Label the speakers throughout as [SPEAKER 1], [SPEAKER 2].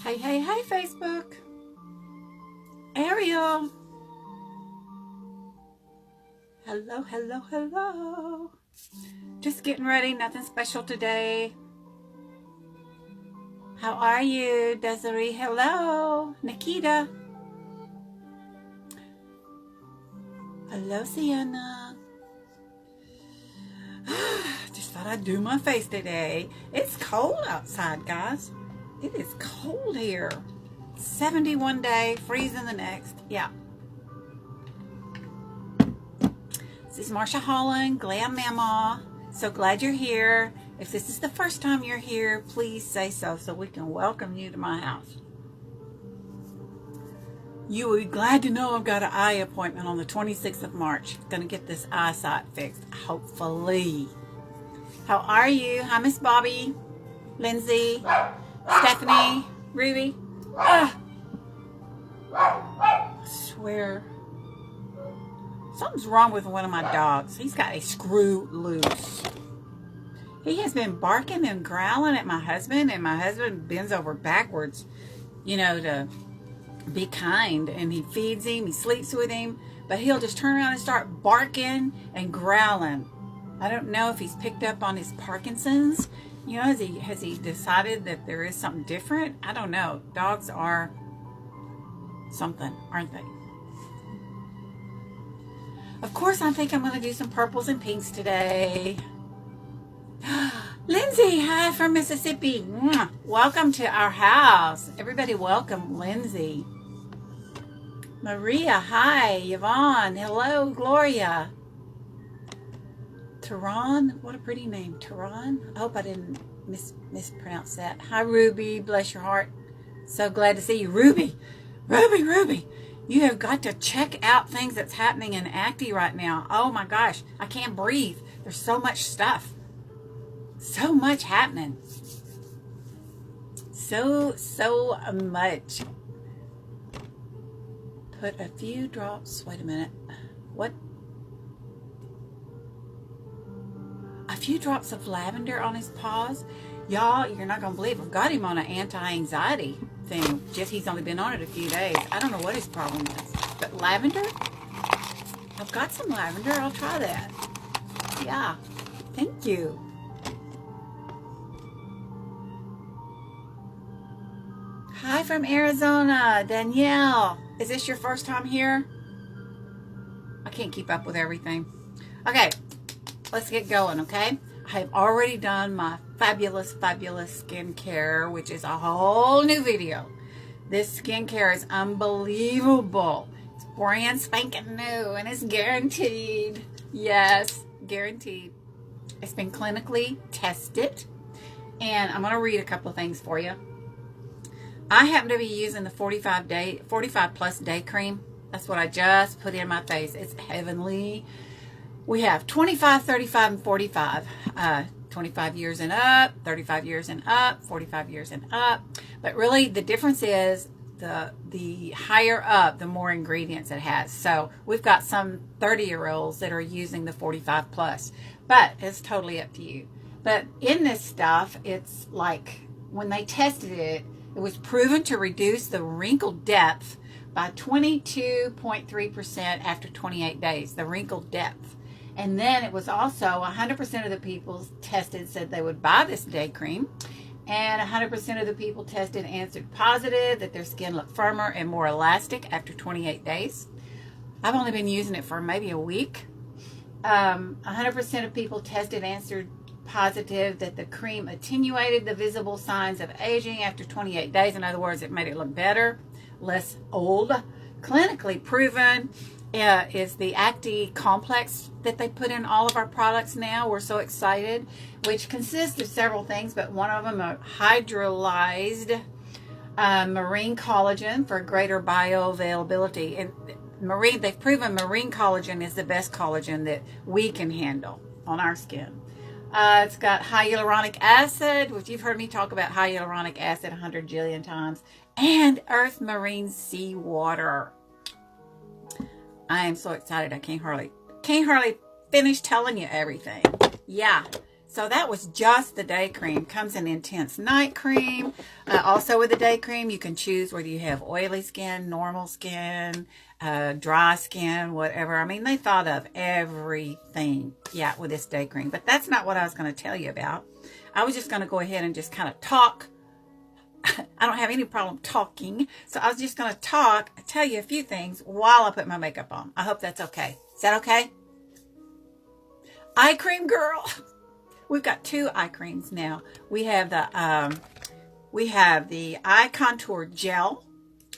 [SPEAKER 1] Hey, hey, hey, Facebook. Ariel. Hello, hello, hello. Just getting ready. Nothing special today. How are you, Desiree? Hello. Nikita. Hello, Sienna. Just thought I'd do my face today. It's cold outside, guys. It is cold here. 71 day, freezing the next. Yeah. This is Marsha Holland, Glam Mama. So glad you're here. If this is the first time you're here, please say so we can welcome you to my house. You will be glad to know I've got an eye appointment on the 26th of March. Gonna get this eyesight fixed, hopefully. How are you? Hi, Miss Bobby, Lindsay, Stephanie, Ruby. I swear something's wrong with one of my dogs. He's got a screw loose. He has been barking and growling at my husband, and my husband bends over backwards, you know, to be kind, and he feeds him, he sleeps with him, but he'll just turn around and start barking and growling. I don't know if he's picked up on his Parkinson's. You know, has he decided that there is something different? I don't know. Dogs are something, aren't they? Of course, I think I'm going to do some purples and pinks today. Lindsay, hi from Mississippi. Welcome to our house. Everybody welcome Lindsay. Maria, hi. Yvonne, hello. Gloria. Tehran, what a pretty name. Tehran? I hope I didn't mispronounce that. Hi, Ruby. Bless your heart. So glad to see you. Ruby. You have got to check out things that's happening in ACTI right now. Oh my gosh. I can't breathe. There's so much stuff. So much happening. So much. Put a few drops. Wait a minute. What? A few drops of lavender on his paws. Y'all, you're not going to believe I've got him on an anti-anxiety thing. Just he's only been on it a few days. I don't know what his problem is. But lavender? I've got some lavender. I'll try that. Yeah. Thank you. Hi from Arizona. Danielle. Is this your first time here? I can't keep up with everything. Okay. Let's get going, okay? I have already done my fabulous skincare, which is a whole new video. This skincare is unbelievable. It's brand spanking new, and it's guaranteed. Yes, guaranteed. It's been clinically tested, and I'm going to read a couple of things for you. I happen to be using the 45 plus day cream. That's what I just put in my face. It's heavenly. We have 25, 35, and 45. 25 years and up, 35 years and up, 45 years and up. But really, the difference is the higher up, the more ingredients it has. So we've got some 30-year-olds that are using the 45 plus. But it's totally up to you. But in this stuff, it's like when they tested it, it was proven to reduce the wrinkle depth by 22.3% after 28 days, the wrinkle depth. And then it was also 100% of the people tested said they would buy this day cream. And 100% of the people tested answered positive that their skin looked firmer and more elastic after 28 days. I've only been using it for maybe a week. 100% of people tested answered positive that the cream attenuated the visible signs of aging after 28 days. In other words, it made it look better, less old. Clinically proven is the ACTI complex that they put in all of our products now. We're so excited, which consists of several things, but one of them are hydrolyzed marine collagen for greater bioavailability. And they've proven marine collagen is the best collagen that we can handle on our skin. It's got hyaluronic acid, which you've heard me talk about hyaluronic acid 100 jillion times, and earth marine sea water. I am so excited. I can't hardly finish telling you everything. Yeah. So that was just the day cream. Comes in intense night cream. Also with the day cream, you can choose whether you have oily skin, normal skin, dry skin, whatever. I mean, they thought of everything, yeah, with this day cream. But that's not what I was going to tell you about. I was just going to go ahead and just kind of talk. I don't have any problem talking. So I was just going to tell you a few things while I put my makeup on. I hope that's okay. Is that okay? Eye cream girl. We've got 2 eye creams now. We have the eye contour gel.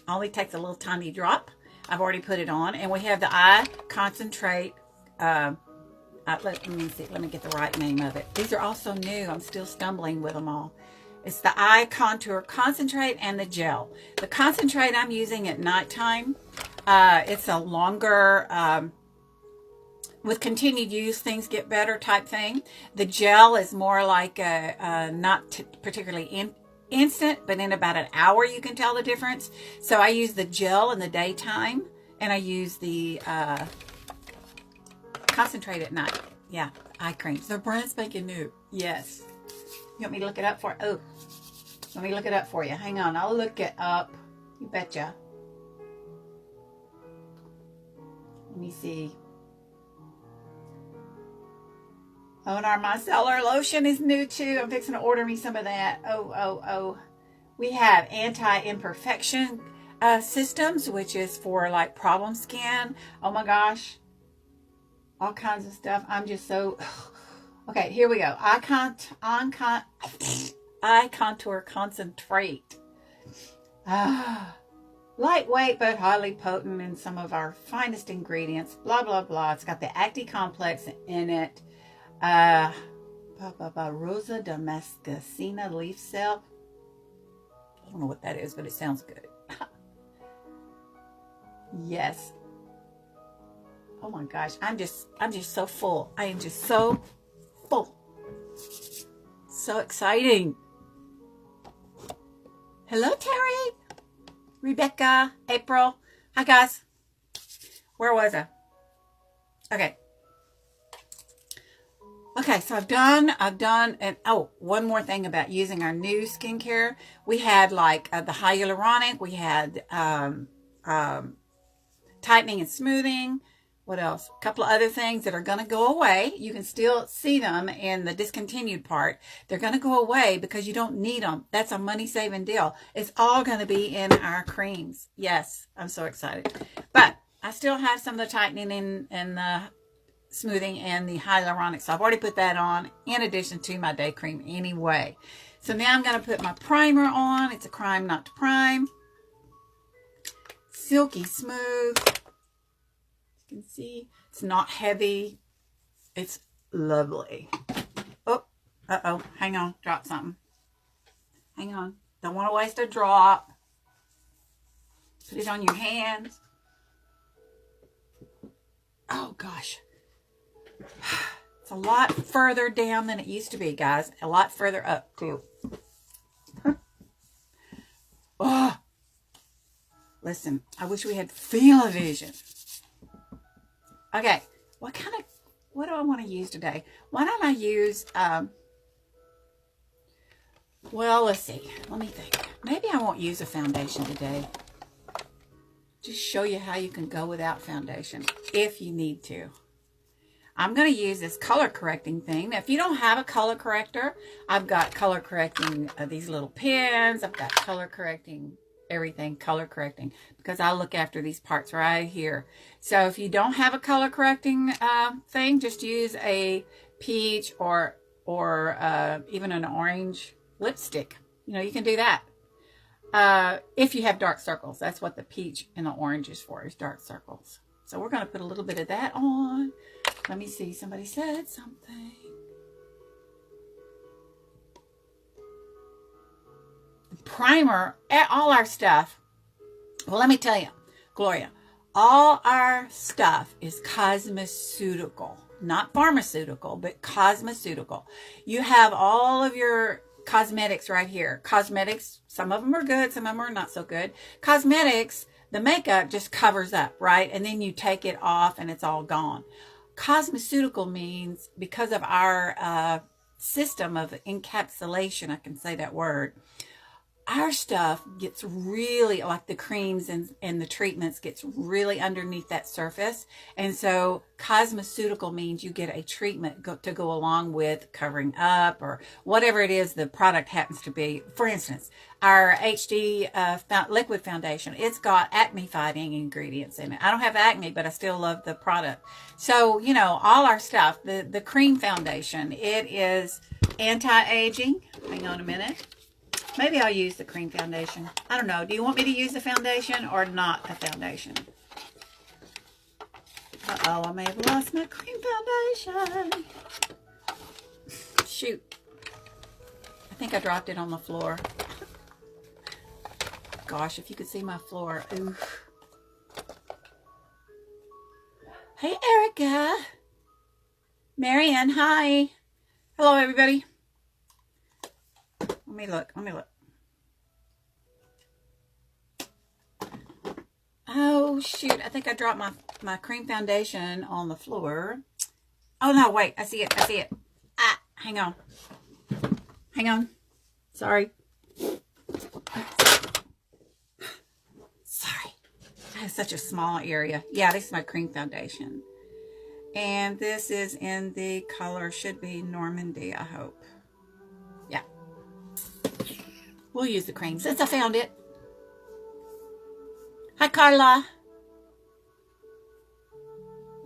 [SPEAKER 1] Only takes a little tiny drop. I've already put it on. And we have the eye concentrate. Let me see. Let me get the right name of it. These are also new. I'm still stumbling with them all. It's the eye contour concentrate and the gel. The concentrate I'm using at nighttime. It's a longer, with continued use, things get better type thing. The gel is more like not particularly instant, but in about an hour you can tell the difference. So I use the gel in the daytime, and I use the concentrate at night. Yeah, eye creams. They're brand spanking new. Yes. You want me to look it up for? Oh, let me look it up for you. Hang on, I'll look it up. You betcha. Let me see. Oh, and our micellar lotion is new too. I'm fixing to order me some of that. Oh. We have anti-imperfection systems, which is for like problem skin. Oh my gosh. All kinds of stuff. I'm just so... Okay, here we go. Eye contour concentrate. Lightweight but highly potent in some of our finest ingredients. Blah, blah, blah. It's got the ACTI complex in it. Rosa Damascusina leaf cell. I don't know what that is, but it sounds good. Yes. Oh my gosh, I'm just so full. I am just so full. So exciting. Hello, Terry, Rebecca, April. Hi guys. Where was I? Okay, so I've done, and oh, one more thing about using our new skincare. We had like the hyaluronic, we had tightening and smoothing. What else? A couple of other things that are going to go away. You can still see them in the discontinued part. They're going to go away because you don't need them. That's a money-saving deal. It's all going to be in our creams. Yes, I'm so excited. But I still have some of the tightening and the smoothing and the hyaluronic. So I've already put that on in addition to my day cream anyway. So now I'm going to put my primer on. It's a crime not to prime. Silky smooth. You can see it's not heavy. It's lovely. Oh, uh-oh. Hang on. Drop something. Hang on. Don't want to waste a drop. Put it on your hands. Oh, gosh. It's a lot further down than it used to be, guys. A lot further up, too. Oh. Listen, I wish we had field-o-vision. Okay, what do I want to use today? Why don't I use, well, let's see. Let me think. Maybe I won't use a foundation today. Just show you how you can go without foundation if you need to. I'm going to use this color correcting thing. Now, if you don't have a color corrector, I've got color correcting these little pens. I've got color correcting everything, color correcting, because I look after these parts right here. So if you don't have a color correcting thing, just use a peach or even an orange lipstick. You know, you can do that. If you have dark circles, that's what the peach and the orange is for, is dark circles. So we're going to put a little bit of that on. Let me see. Somebody said something. Primer, all our stuff. Well, let me tell you, Gloria, All our stuff is cosmeceutical, not pharmaceutical, but cosmeceutical. You have all of your cosmetics right here. Cosmetics, some of them are good, some of them are not so good. Cosmetics, the makeup just covers up, right? And then you take it off and it's all gone. Cosmeceutical means, because of our system of encapsulation, I can say that word, our stuff gets really, like the creams and the treatments, gets really underneath that surface. And so cosmeceutical means you get a treatment to go along with covering up or whatever it is the product happens to be. For instance, our HD liquid foundation, it's got acne fighting ingredients in it. I don't have acne, but I still love the product. So, you know, all our stuff, the cream foundation, it is anti-aging. Hang on a minute. Maybe I'll use the cream foundation. I don't know. Do you want me to use the foundation or not the foundation? Uh-oh, I may have lost my cream foundation. Shoot. I think I dropped it on the floor. Gosh, if you could see my floor. Oof. Hey, Erica. Marianne, hi. Hello, everybody. Let me look. Oh, shoot. I think I dropped my cream foundation on the floor. Oh, no, wait. I see it. Ah, hang on. Sorry. I have such a small area. Yeah, this is my cream foundation. And this is in the color, should be Normandy, I hope. Yeah. We'll use the cream since I found it. Hi, Carla.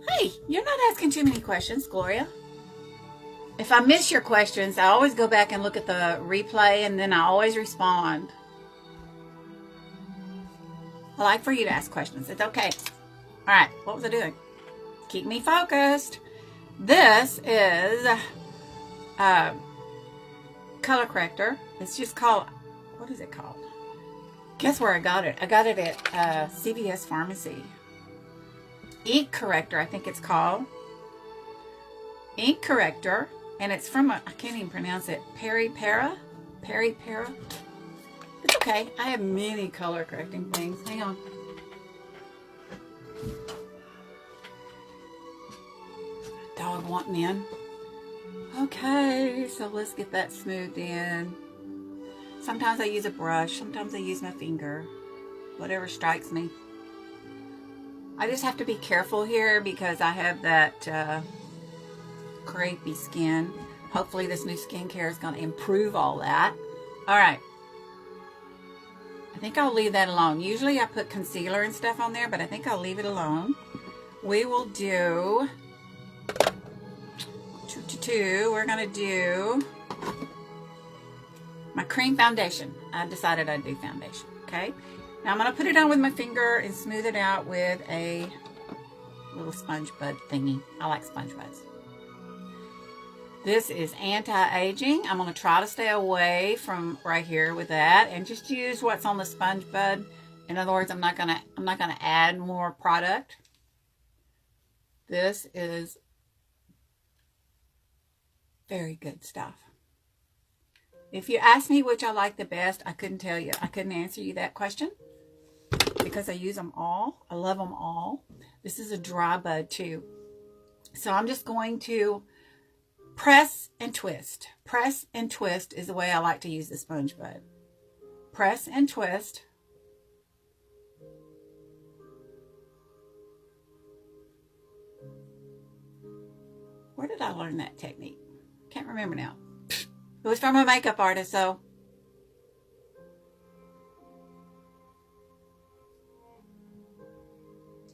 [SPEAKER 1] Hey, you're not asking too many questions, Gloria. If I miss your questions, I always go back and look at the replay, and then I always respond. I like for you to ask questions. It's okay. All right, what was I doing? Keep me focused. This is color corrector. It's just called, what is it called? Guess where I got it? I got it at CVS Pharmacy. Ink corrector, I think it's called. Ink corrector. And it's from, I can't even pronounce it, Peri-Para? It's okay. I have many color correcting things. Hang on. Dog wanting in. Okay, so let's get that smoothed in. Sometimes I use a brush. Sometimes I use my finger. Whatever strikes me. I just have to be careful here because I have that crepey skin. Hopefully this new skincare is going to improve all that. All right. I think I'll leave that alone. Usually I put concealer and stuff on there, but I think I'll leave it alone. We will do we're going to do my cream foundation. I decided I'd do foundation. Okay. Now I'm going to put it on with my finger and smooth it out with a little sponge bud thingy. I like sponge buds. This is anti-aging. I'm going to try to stay away from right here with that and just use what's on the sponge bud. In other words, I'm not going to add more product. This is very good stuff. If you ask me which I like the best, I couldn't tell you. I couldn't answer you that question because I use them all. I love them all. This is a dry bud too. So I'm just going to press and twist. Press and twist is the way I like to use the sponge bud. Press and twist. Where did I learn that technique? Can't remember now. It was from a makeup artist, so.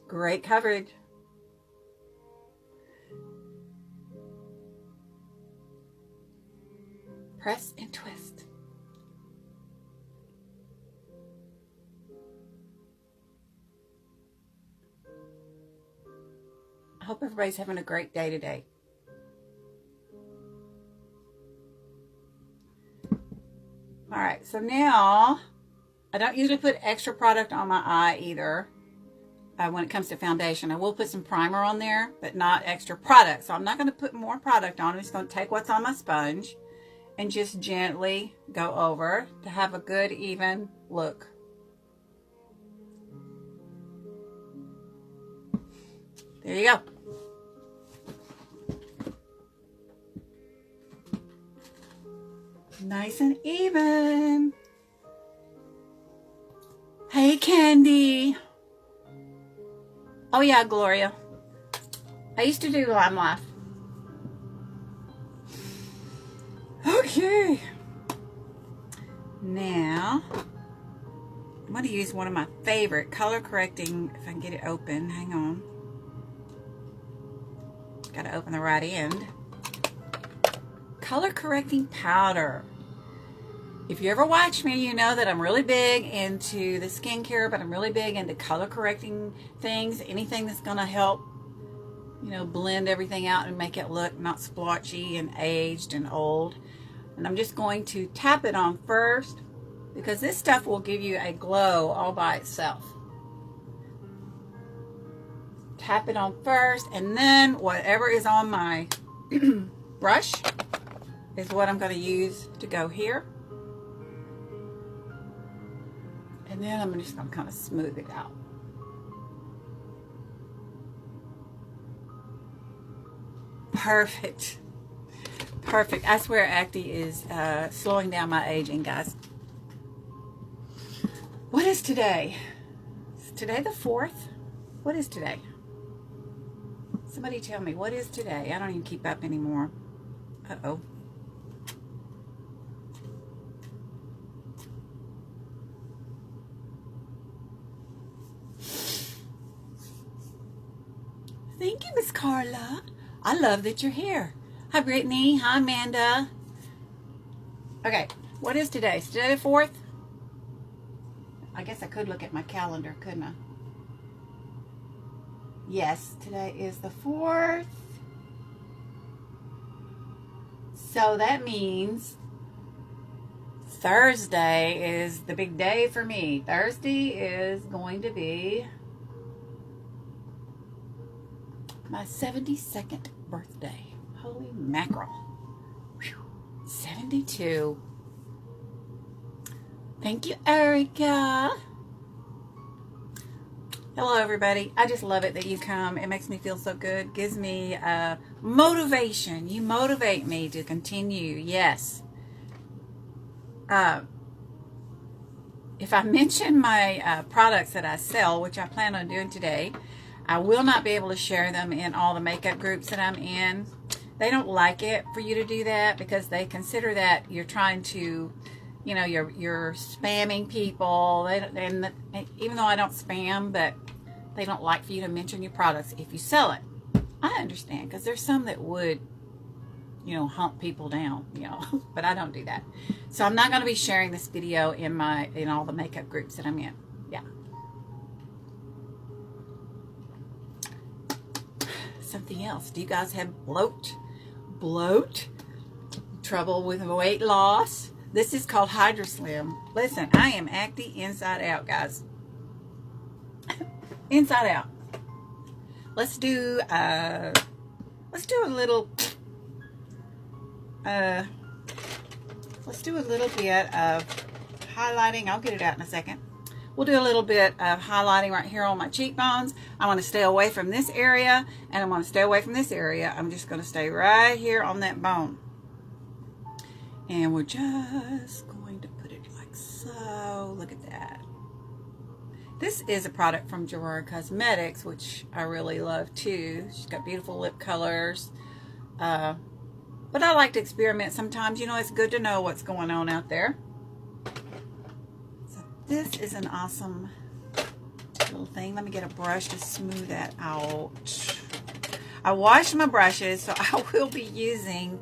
[SPEAKER 1] Great coverage. Press and twist. I hope everybody's having a great day today. All right, so now I don't usually put extra product on my eye either. when it comes to foundation. I will put some primer on there, but not extra product. So I'm not going to put more product on. I'm just going to take what's on my sponge and just gently go over to have a good even look. There you go. Nice and even. Hey, Candy. Oh, yeah, Gloria. I used to do Lime Life. Okay. Now, I'm going to use one of my favorite color correcting, if I can get it open. Hang on. Got to open the right end. Color correcting powder. If you ever watch me, you know that I'm really big into the skincare, but I'm really big into color correcting things. Anything that's going to help, you know, blend everything out and make it look not splotchy and aged and old. And I'm just going to tap it on first because this stuff will give you a glow all by itself. Tap it on first, and then whatever is on my brush is what I'm going to use to go here. And then I'm just going to kind of smooth it out. Perfect. Perfect. I swear ACTI is slowing down my aging, guys. What is today? Is today the 4th? What is today? Somebody tell me, what is today? I don't even keep up anymore. Uh-oh. Thank you, Miss Carla. I love that you're here. Hi, Brittany. Hi, Amanda. Okay, what is today? Is today the 4th? I guess I could look at my calendar, couldn't I? Yes, today is the 4th. So that means Thursday is the big day for me. Thursday is going to be my 72nd birthday. Holy mackerel. Whew. 72. Thank you, Erica. Hello, everybody. I just love it that you come. It makes me feel so good. Gives me motivation. You motivate me to continue. Yes. If I mention my products that I sell, which I plan on doing today, I will not be able to share them in all the makeup groups that I'm in. They don't like it for you to do that because they consider that you're trying to, you know, you're spamming people. And even though I don't spam, but they don't like for you to mention your products if you sell it. I understand, because there's some that would, you know, hump people down, you know, but I don't do that. So I'm not going to be sharing this video in all the makeup groups that I'm in. Yeah. Something else. Do you guys have bloat? Trouble with weight loss? This is called Hydra Slim. Listen, I am ACTI inside out, guys. Inside out. Let's do a little bit of highlighting. I'll get it out in a second. We'll do a little bit of highlighting right here on my cheekbones. I want to stay away from this area, and I want to stay away from this area. I'm just going to stay right here on that bone. And we're just going to put it like so. Look at that. This is a product from Gerard Cosmetics, which I really love too. She's got beautiful lip colors. But I like to experiment sometimes. You know, it's good to know what's going on out there. So this is an awesome little thing. Let me get a brush to smooth that out. I washed my brushes, so I will be using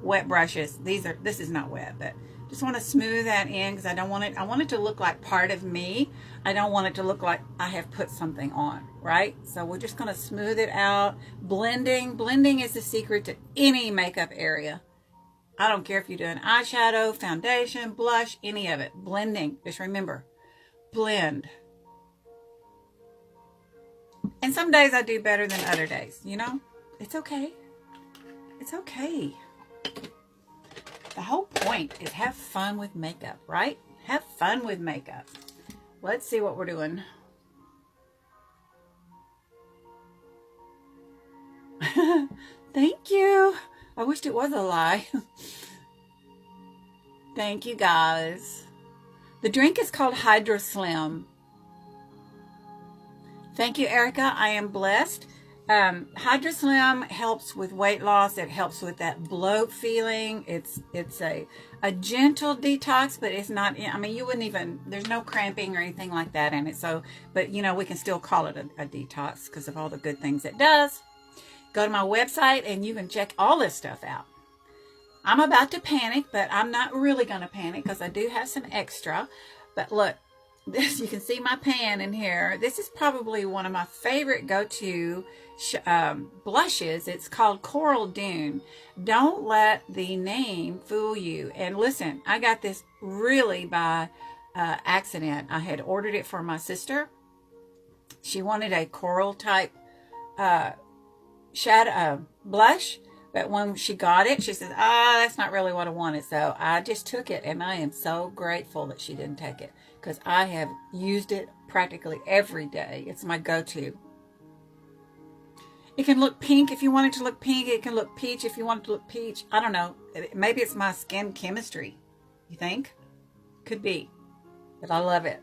[SPEAKER 1] wet brushes. This is not wet, but just want to smooth that in because I don't want it. I want it to look like part of me. I don't want it to look like I have put something on, right? So we're just going to smooth it out. Blending is the secret to any makeup area. I don't care if you're doing eyeshadow, foundation, blush, any of it. Blending. Just remember, blend. And some days I do better than other days, you know? It's okay. It's okay. The whole point is have fun with makeup, right? Have fun with makeup. Let's see what we're doing. Thank you. I wished it was a lie. Thank you, guys. The drink is called Hydro Slim. Thank you, Erica. I am blessed. Hydro Slim helps with weight loss. It helps with that bloat feeling. It's a gentle detox, but it's not, I mean, you wouldn't even, there's no cramping or anything like that in it. So, but you know, we can still call it a detox because of all the good things it does. Go to my website and you can check all this stuff out. I'm about to panic, but I'm not really going to panic because I do have some extra. But look, this, you can see my pan in here. This is probably one of my favorite go-to blushes. It's called Coral Dune. Don't let the name fool you. And listen, I got this really by accident. I had ordered it for my sister. She wanted a coral type shadow blush, but when she got it, she said, that's not really what I wanted. So I just took it, and I am so grateful that she didn't take it because I have used it practically every day. It's my go-to. It can look pink if you want it to look pink. It can look peach if you want it to look peach. I don't know. Maybe it's my skin chemistry. You think? Could be. But I love it.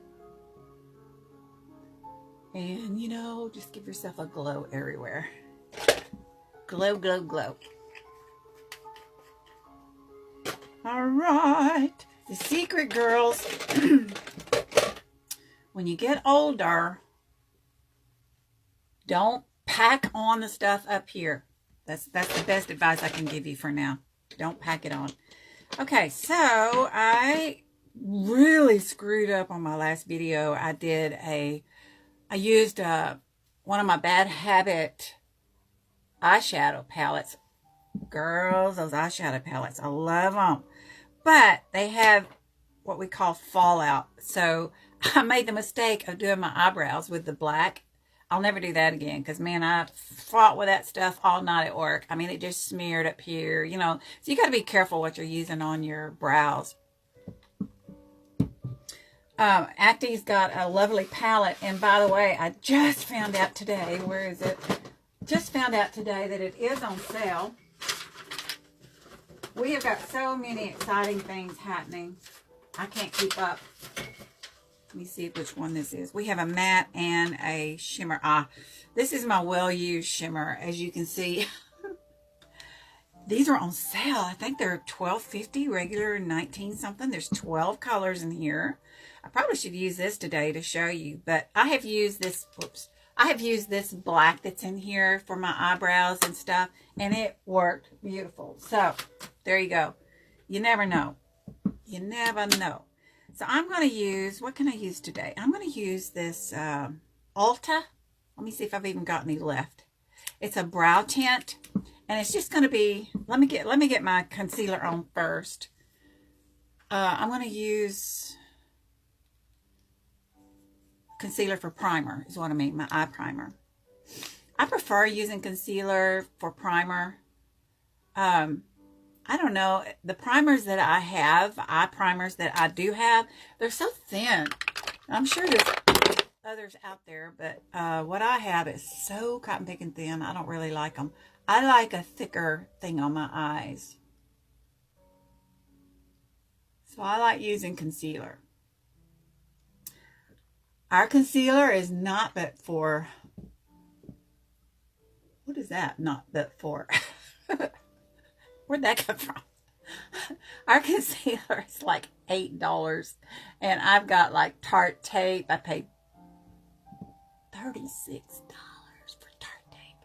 [SPEAKER 1] And, you know, just give yourself a glow everywhere. Glow, glow, glow. All right. The secret, girls. When you get older, don't pack on the stuff up here. That's the best advice I can give you for now. Don't pack it on. Okay, so I really screwed up on my last video. I used one of my Bad Habit eyeshadow palettes. Girls, those eyeshadow palettes, I love them. But they have what we call fallout. So I made the mistake of doing my eyebrows with the black. I'll never do that again because, man, I fought with that stuff all night at work. I mean, it just smeared up here, you know. So you got to be careful what you're using on your brows. ACTI's got a lovely palette. And by the way, I just found out today, where is it? Just found out today that it is on sale. We have got so many exciting things happening. I can't keep up. Let me see which one this is. We have a matte and a shimmer. This is my well-used shimmer. As you can see, these are on sale. I think they're $12.50, regular $19 something. There's 12 colors in here. I probably should use this today to show you, but I have used this, I have used this black that's in here for my eyebrows and stuff, and it worked beautiful. So, there you go. You never know. You never know. So, I'm going to use, what can I use today? I'm going to use this Ulta. Let me see if I've even got any left. It's a brow tint, and it's just going to be, let me get my concealer on first. I'm going to use concealer for primer is what I mean, my eye primer. I prefer using concealer for primer. I don't know, the primers that I have, eye primers that I do have, they're so thin. I'm sure there's others out there, but what I have is so cotton picking thin, I don't really like them. I like a thicker thing on my eyes. So I like using concealer. Our concealer is not but for, what is that? Not but for. Where'd that come from? Our concealer is like $8. And I've got like Tarte tape. I paid $36 for Tarte tape.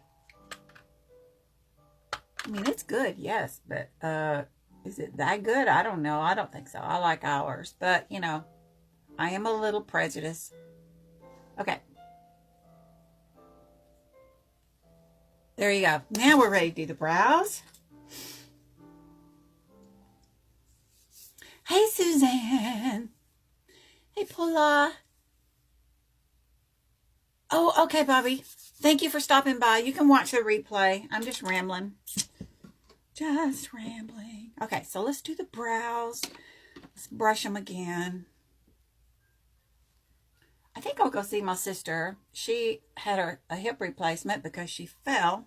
[SPEAKER 1] I mean, it's good, yes. But is it that good? I don't know. I don't think so. I like ours. But, you know, I am a little prejudiced. Okay. There you go. Now we're ready to do the brows. Hey, Suzanne. Hey, Paula. Oh, okay, Bobby. Thank you for stopping by. You can watch the replay. I'm just rambling. Just rambling. Okay, so let's do the brows. Let's brush them again. I think I'll go see my sister. She had a hip replacement because she fell.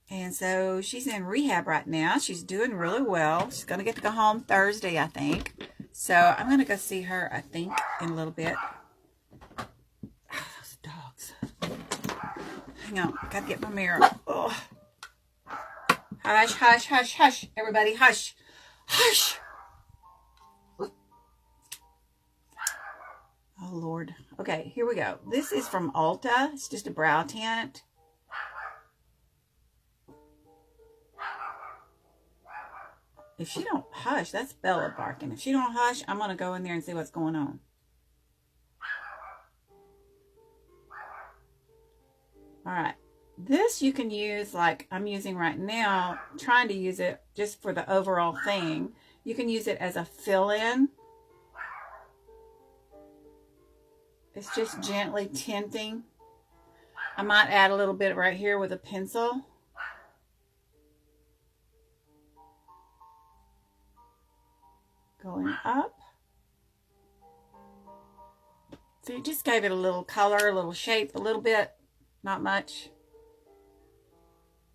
[SPEAKER 1] And so she's in rehab right now. She's doing really well. She's going to get to go home Thursday, I think. So I'm going to go see her, I think, in a little bit. Oh, those dogs. Hang on. Got to get my mirror. Oh. Hush, hush, hush, hush. Everybody, hush. Hush. Oh, Lord. Okay, here we go. This is from Ulta. It's just a brow tint. If she don't hush, that's Bella barking. If she don't hush, I'm going to go in there and see what's going on. All right. This you can use like I'm using right now, trying to use it just for the overall thing. You can use it as a fill-in. It's just gently tinting. I might add a little bit right here with a pencil. Going up. So you just gave it a little color, a little shape, a little bit. Not much.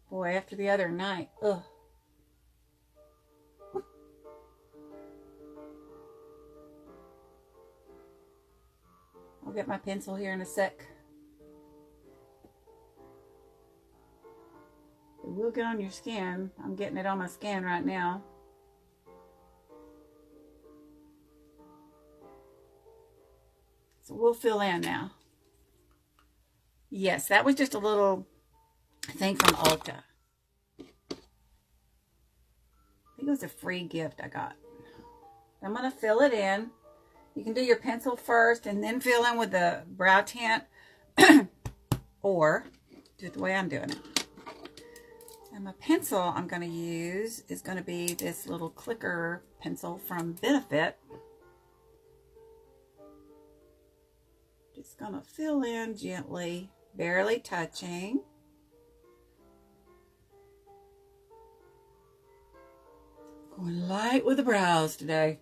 [SPEAKER 1] Boy, after the other night. Ugh. I'll get my pencil here in a sec. It will get on your skin. I'm getting it on my skin right now. So we'll fill in now. Yes, that was just a little thing from Ulta. I think it was a free gift I got. I'm going to fill it in. You can do your pencil first and then fill in with the brow tint. Or do it the way I'm doing it. And my pencil I'm going to use is going to be this little clicker pencil from Benefit. Just going to fill in gently, barely touching. Going light with the brows today.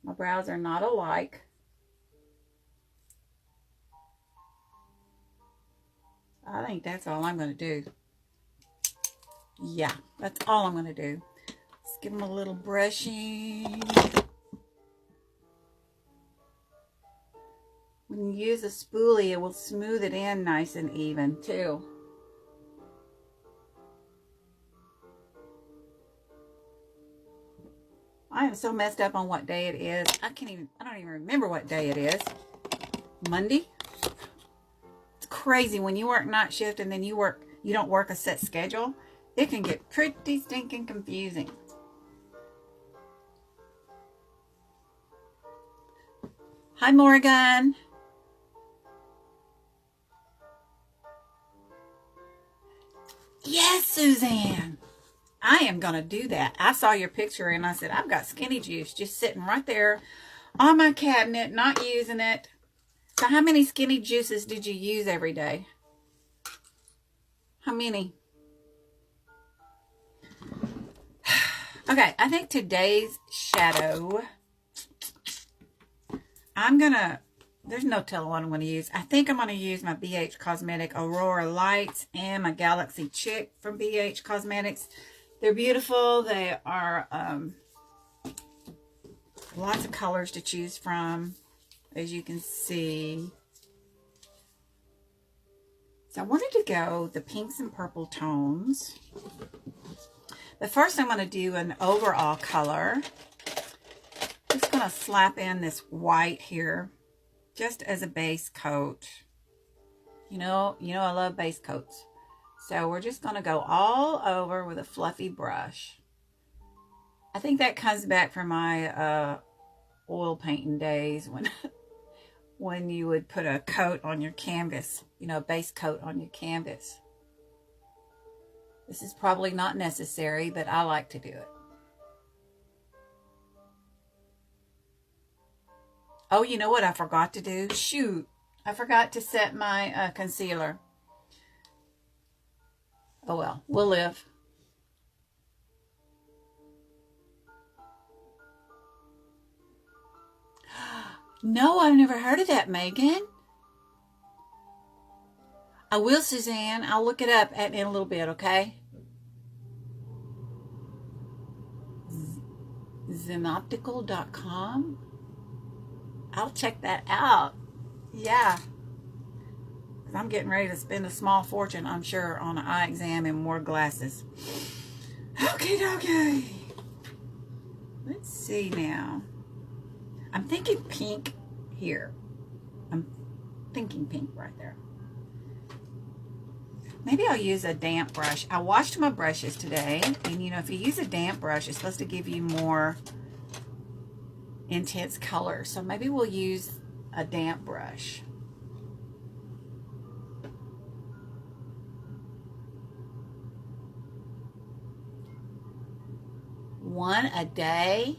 [SPEAKER 1] My brows are not alike. I think that's all I'm going to do. Yeah, that's all I'm going to do. Let's give them a little brushing. When you use a spoolie, it will smooth it in nice and even too. I am so messed up on what day it is. I don't even remember what day it is. Monday? It's crazy when you work night shift and then you don't work a set schedule. It can get pretty stinking confusing. Hi, Morgan. Yes, Suzanne. I am going to do that. I saw your picture and I said, I've got skinny juice just sitting right there on my cabinet, not using it. So how many skinny juices did you use every day? How many? Okay, I think today's shadow, there's no telling what I'm going to use. I think I'm going to use my BH Cosmetic Aurora Lights and my Galaxy Chick from BH Cosmetics. They're beautiful. They are lots of colors to choose from, as you can see. So I wanted to go the pinks and purple tones. But first I'm going to do an overall color. Just going to slap in this white here, just as a base coat. You know I love base coats. So we're just going to go all over with a fluffy brush. I think that comes back from my oil painting days when you would put a coat on your canvas, a base coat on your canvas. This is probably not necessary, but I like to do it. Oh, you know what I forgot to do? Shoot. I forgot to set my concealer. Oh well, we'll live. No, I've never heard of that, Megan. I will, Suzanne. I'll look it up in a little bit, okay? Zenoptical.com. I'll check that out. Yeah. I'm getting ready to spend a small fortune, I'm sure, on an eye exam and more glasses. Okay. Let's see now. I'm thinking pink here. I'm thinking pink right there. Maybe I'll use a damp brush. I washed my brushes today. And, you know, if you use a damp brush, it's supposed to give you more intense color. So maybe we'll use a damp brush. One a day.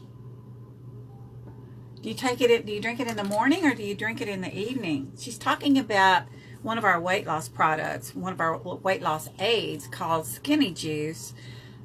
[SPEAKER 1] Do you take it? Do you drink it in the morning or do you drink it in the evening? She's talking about one of our weight loss products, one of our weight loss aids called Skinny Juice.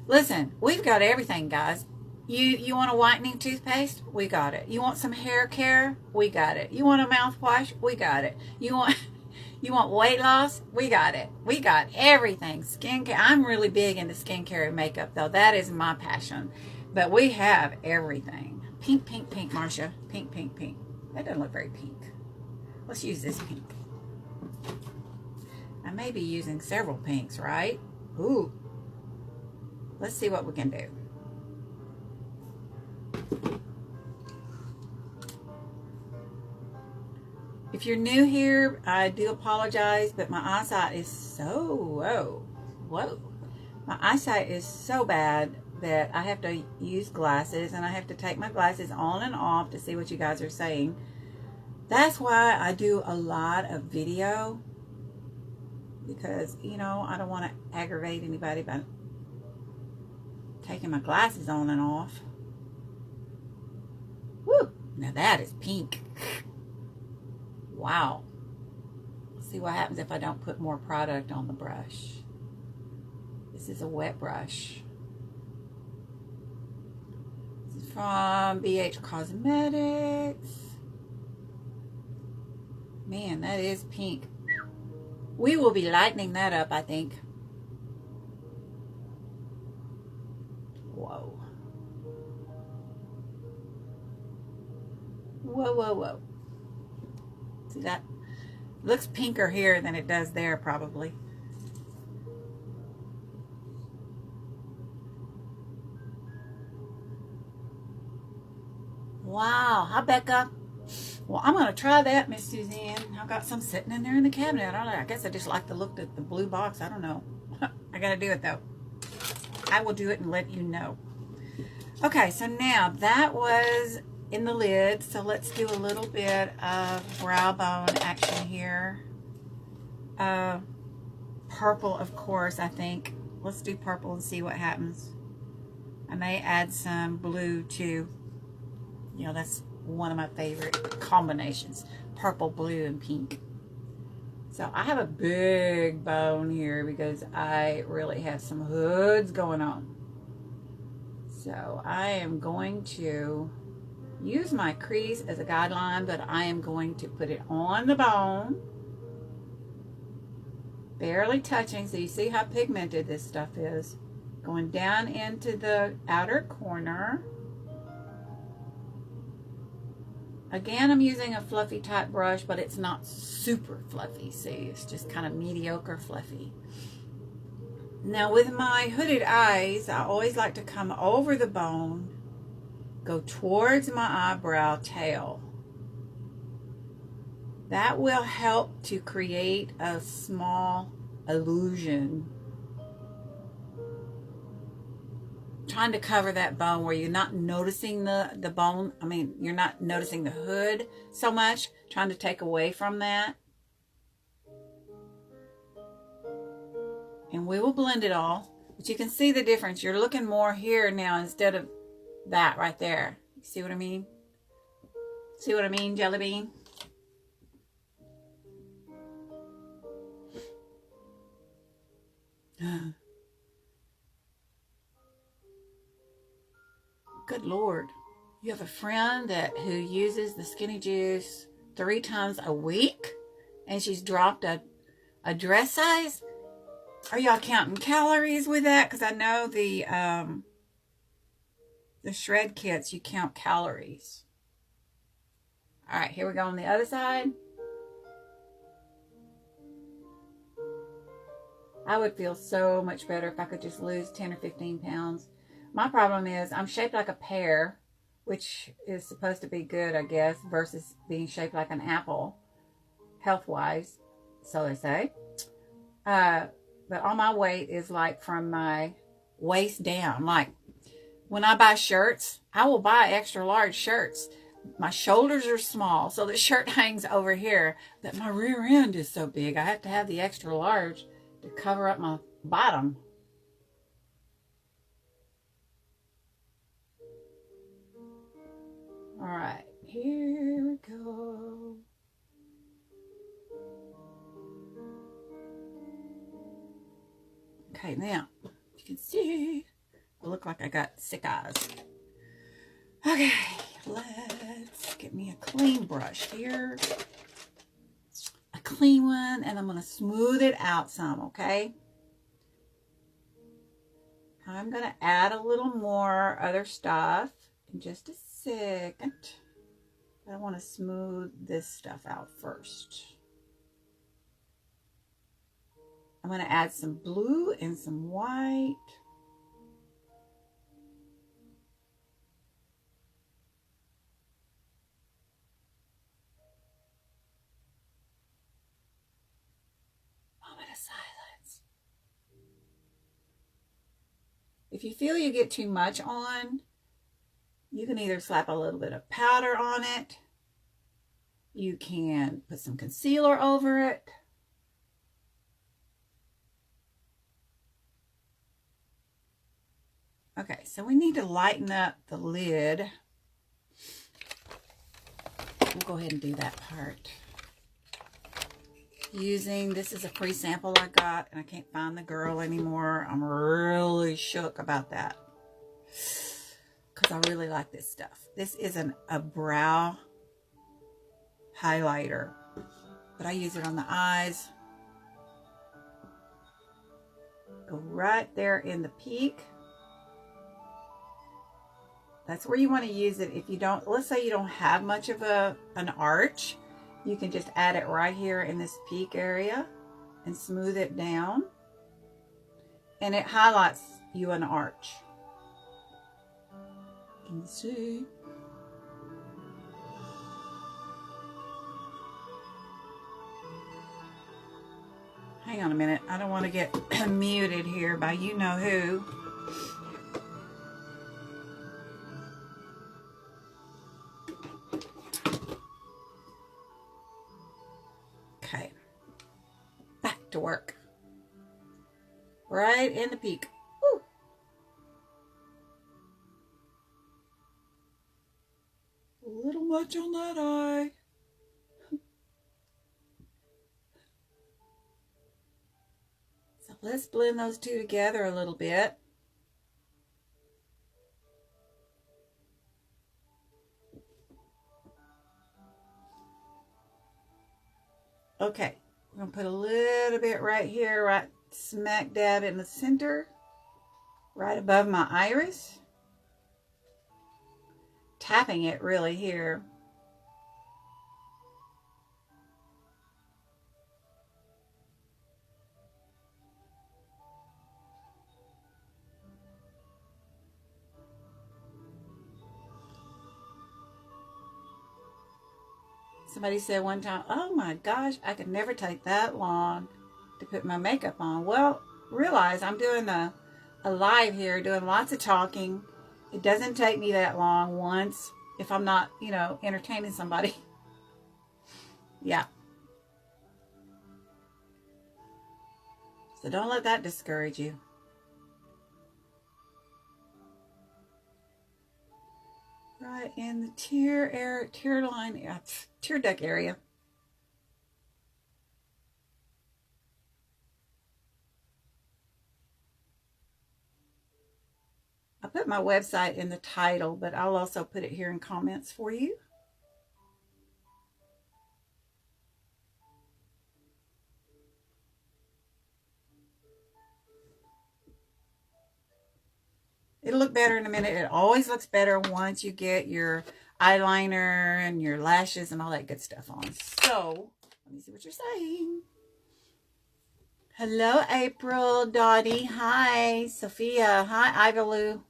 [SPEAKER 1] Listen, we've got everything, guys. You want a whitening toothpaste? We got it. You want some hair care? We got it. You want a mouthwash? We got it. You want weight loss? We got it. We got everything. Skincare. I'm really big into skincare and makeup, though. That is my passion. But we have everything. Pink, pink, pink, Marcia. Pink, pink, pink. That doesn't look very pink. Let's use this pink. I may be using several pinks, right? Ooh. Let's see what we can do. If you're new here, I do apologize, but my eyesight is so, whoa. My eyesight is so bad that I have to use glasses, and I have to take my glasses on and off to see what you guys are saying. That's why I do a lot of video, because, you know, I don't want to aggravate anybody by taking my glasses on and off. Woo! Now that is pink. Wow. Let's see what happens if I don't put more product on the brush. This is a wet brush. This is from BH Cosmetics. Man, that is pink. We will be lightening that up, I think. Whoa. Whoa. See, that looks pinker here than it does there, probably. Wow. Hi, Becca. Well, I'm going to try that, Miss Suzanne. I've got some sitting in there in the cabinet. I don't know. I guess I just like to look at the blue box. I don't know. I got to do it, though. I will do it and let you know. Okay, so now that was in the lid. So let's do a little bit of brow bone action here. Purple, of course, I think. Let's do purple and see what happens. I may add some blue, too. You know, that's one of my favorite combinations. Purple, blue, and pink. So I have a big bone here because I really have some hoods going on. So I am going to use my crease as a guideline, but I am going to put it on the bone. Barely touching, so you see how pigmented this stuff is. Going down into the outer corner. Again, I'm using a fluffy type brush, but it's not super fluffy. See, it's just kind of mediocre fluffy. Now with my hooded eyes, I always like to come over the bone, go towards my eyebrow tail. That will help to create a small illusion. Trying to cover that bone where you're not noticing the bone. I mean, you're not noticing the hood so much. Trying to take away from that. And we will blend it all. But you can see the difference. You're looking more here now instead of that right there. You see what I mean? See what I mean, Jelly Bean? Good Lord. You have a friend who uses the Skinny Juice 3 times a week, and she's dropped a dress size? Are y'all counting calories with that? Because I know the shred kits, you count calories. All right, here we go on the other side. I would feel so much better if I could just lose 10 or 15 pounds. My problem is I'm shaped like a pear, which is supposed to be good, I guess, versus being shaped like an apple, health-wise, so they say. But all my weight is like from my waist down. Like when I buy shirts, I will buy extra large shirts. My shoulders are small, so the shirt hangs over here, but my rear end is so big. I have to have the extra large to cover up my bottom. All right, here we go. Okay, now you can see I look like I got sick eyes. Okay, let's get me a clean brush here. A clean one, and I'm going to smooth it out some, okay? I'm going to add a little more other stuff in just a second. I want to smooth this stuff out first. I'm going to add some blue and some white. Moment of silence. If you feel you get too much on, you can either slap a little bit of powder on it. You can put some concealer over it. Okay, so we need to lighten up the lid. We'll go ahead and do that part. This is a free sample I got, and I can't find the girl anymore. I'm really shook about that, because I really like this stuff. This isn't a brow highlighter, but I use it on the eyes. Go right there in the peak. That's where you want to use it. If you don't, let's say you don't have much of an arch, you can just add it right here in this peak area and smooth it down. And it highlights you an arch. Can you see? Hang on a minute. I don't want to get muted here by you know who. Okay. Back to work. Right in the peak. Woo. A little much on that eye. So let's blend those two together a little bit. Okay, we're going to put a little bit right here, right smack dab in the center, right above my iris. Tapping it really here. Somebody said one time, oh my gosh, I could never take that long to put my makeup on. Well, realize I'm doing a live here, doing lots of talking. It doesn't take me that long once, if I'm not, you know, entertaining somebody. Yeah. So don't let that discourage you. Right in the tear line, tear duct area. I put my website in the title, but I'll also put it here in comments for you. It'll look better in a minute. It always looks better once you get your eyeliner and your lashes and all that good stuff on. So, let me see what you're saying. Hello, April, Dottie. Hi, Sophia. Hi, Ivaloo.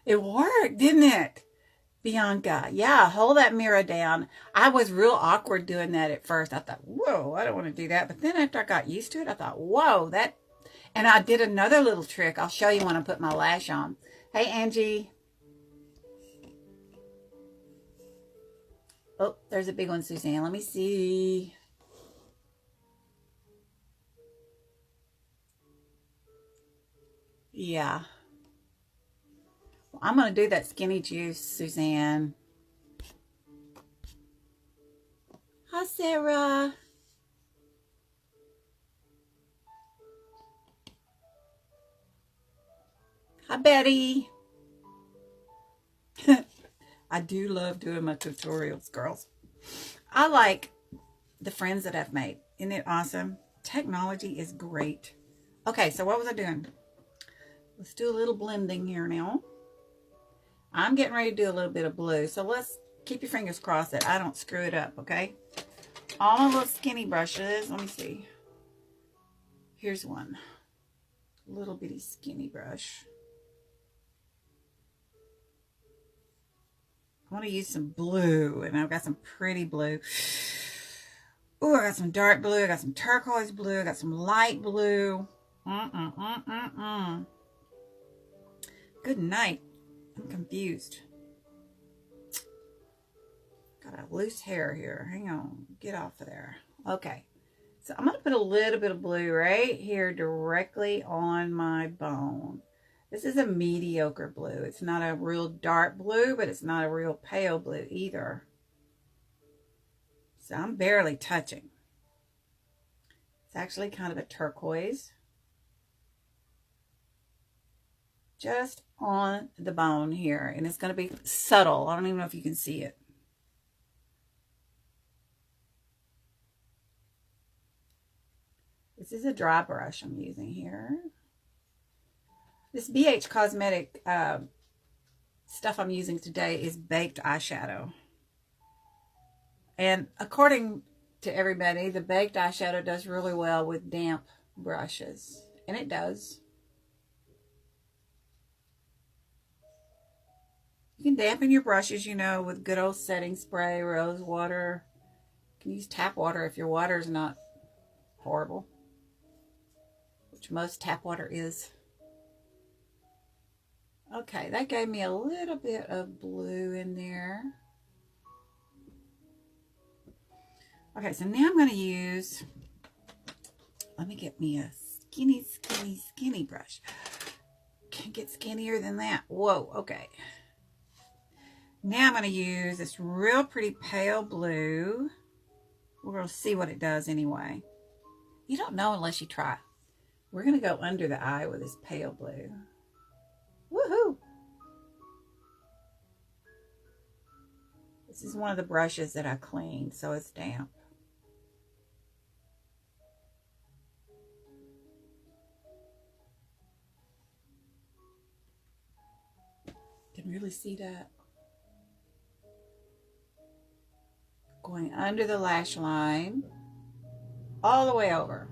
[SPEAKER 1] It worked, didn't it? Bianca, yeah, hold that mirror down. I was real awkward doing that at first. I thought, whoa, I don't want to do that. But then after I got used to it, I thought, whoa, that. And I did another little trick. I'll show you when I put my lash on. Hey, Angie. Oh, there's a big one, Suzanne. Let me see. Yeah. Well, I'm going to do that skinny juice, Suzanne. Hi, Sarah. Hi, Betty. I do love doing my tutorials, girls. I like the friends that I've made. Isn't it awesome? Technology is great. Okay, so what was I doing? Let's do a little blending here now. I'm getting ready to do a little bit of blue. So let's keep your fingers crossed that I don't screw it up, okay? All my little skinny brushes. Let me see. Here's one. Little bitty skinny brush. I want to use some blue, and I've got some pretty blue. Oh, I got some dark blue. I got some turquoise blue. I got some light blue. Good night. I'm confused. Got a loose hair here. Hang on. Get off of there. Okay. So I'm going to put a little bit of blue right here directly on my bone. This is a mediocre blue. It's not a real dark blue, but it's not a real pale blue either. So I'm barely touching. It's actually kind of a turquoise. Just on the bone here. And it's going to be subtle. I don't even know if you can see it. This is a dry brush I'm using here. This BH Cosmetic stuff I'm using today is baked eyeshadow. And according to everybody, the baked eyeshadow does really well with damp brushes. And it does. You can dampen your brushes, you know, with good old setting spray, rose water. You can use tap water if your water is not horrible, which most tap water is. Okay, that gave me a little bit of blue in there. Okay, so now I'm going to use, let me get me a skinny brush. Can't get skinnier than that. Whoa, okay. Now I'm going to use this real pretty pale blue. We're going to see what it does anyway. You don't know unless you try. We're going to go under the eye with this pale blue. Woohoo! This is one of the brushes that I cleaned, so it's damp. Can really see that. Going under the lash line, all the way over,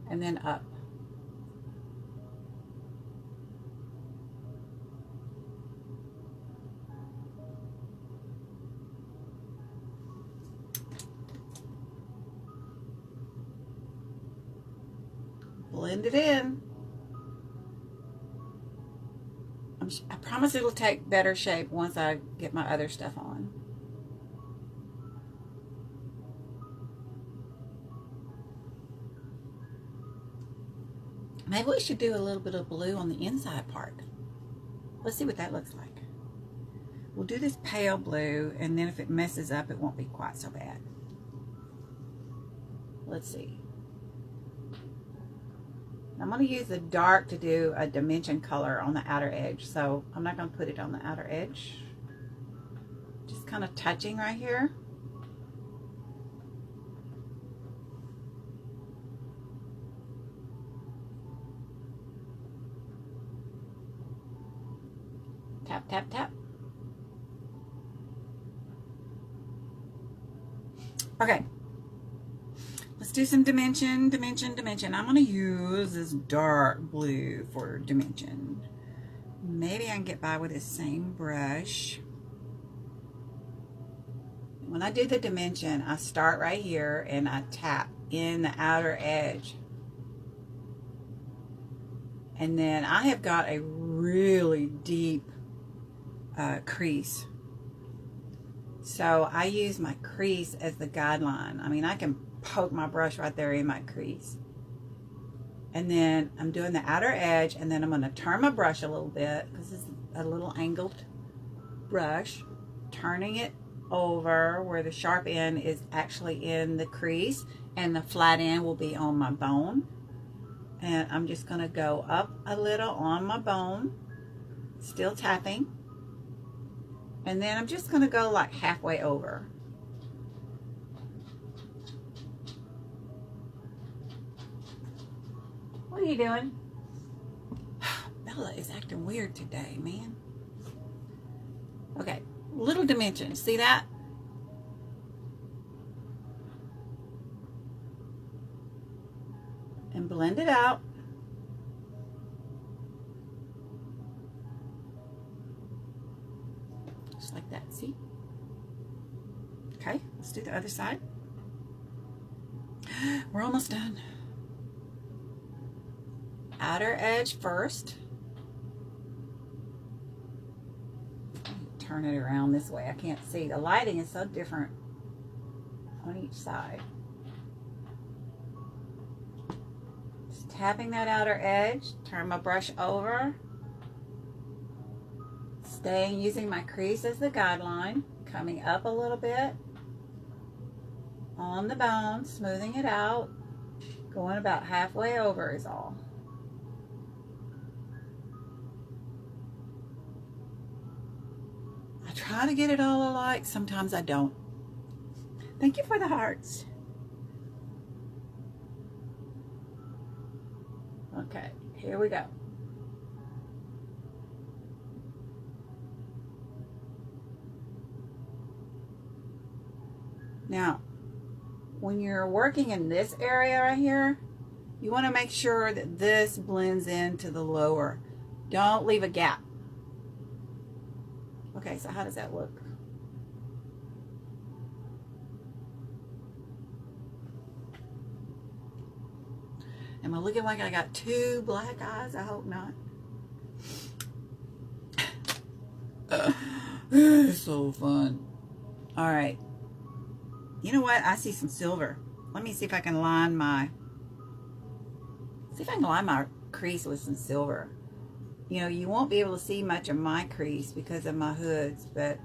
[SPEAKER 1] and then up. Blend it in. I promise it'll take better shape once I get my other stuff on. Maybe we should do a little bit of blue on the inside part. Let's see what that looks like. We'll do this pale blue, and then if it messes up, it won't be quite so bad. let's see. I'm going to use the dark to do a dimension color on the outer edge. So I'm not going to put it on the outer edge. Just kind of touching right here. Tap, tap, tap. Okay. Let's do some dimension, dimension, dimension. I'm going to use this dark blue for dimension. Maybe I can get by with this same brush. When I do the dimension, I start right here and I tap in the outer edge. And then I have got a really deep crease. So I use my crease as the guideline. I mean, I can poke my brush right there in my crease. And then I'm doing the outer edge, and then I'm going to turn my brush a little bit because it's a little angled brush. Turning it over where the sharp end is actually in the crease and the flat end will be on my bone. And I'm just going to go up a little on my bone, still tapping. And then I'm just going to go like halfway over. What are you doing? Bella is acting weird today, man. Okay, little dimension. See that? And blend it out. Just like that, see? Okay, let's do the other side. We're almost done. Outer edge first. Turn it around this way. I can't see. The lighting is so different on each side. Just tapping that outer edge. Turn my brush over. Staying using my crease as the guideline. Coming up a little bit on the bone, smoothing it out. Going about halfway over is all. I try to get it all alike. Sometimes I don't. Thank you for the hearts. Okay, here we go. Now, when you're working in this area right here, you want to make sure that this blends into the lower. Don't leave a gap. Okay, so how does that look? Am I looking like I got two black eyes? I hope not. It's so fun. All right. You know what? I see some silver. Let me see if I can line my crease with some silver. You know, you won't be able to see much of my crease because of my hoods, but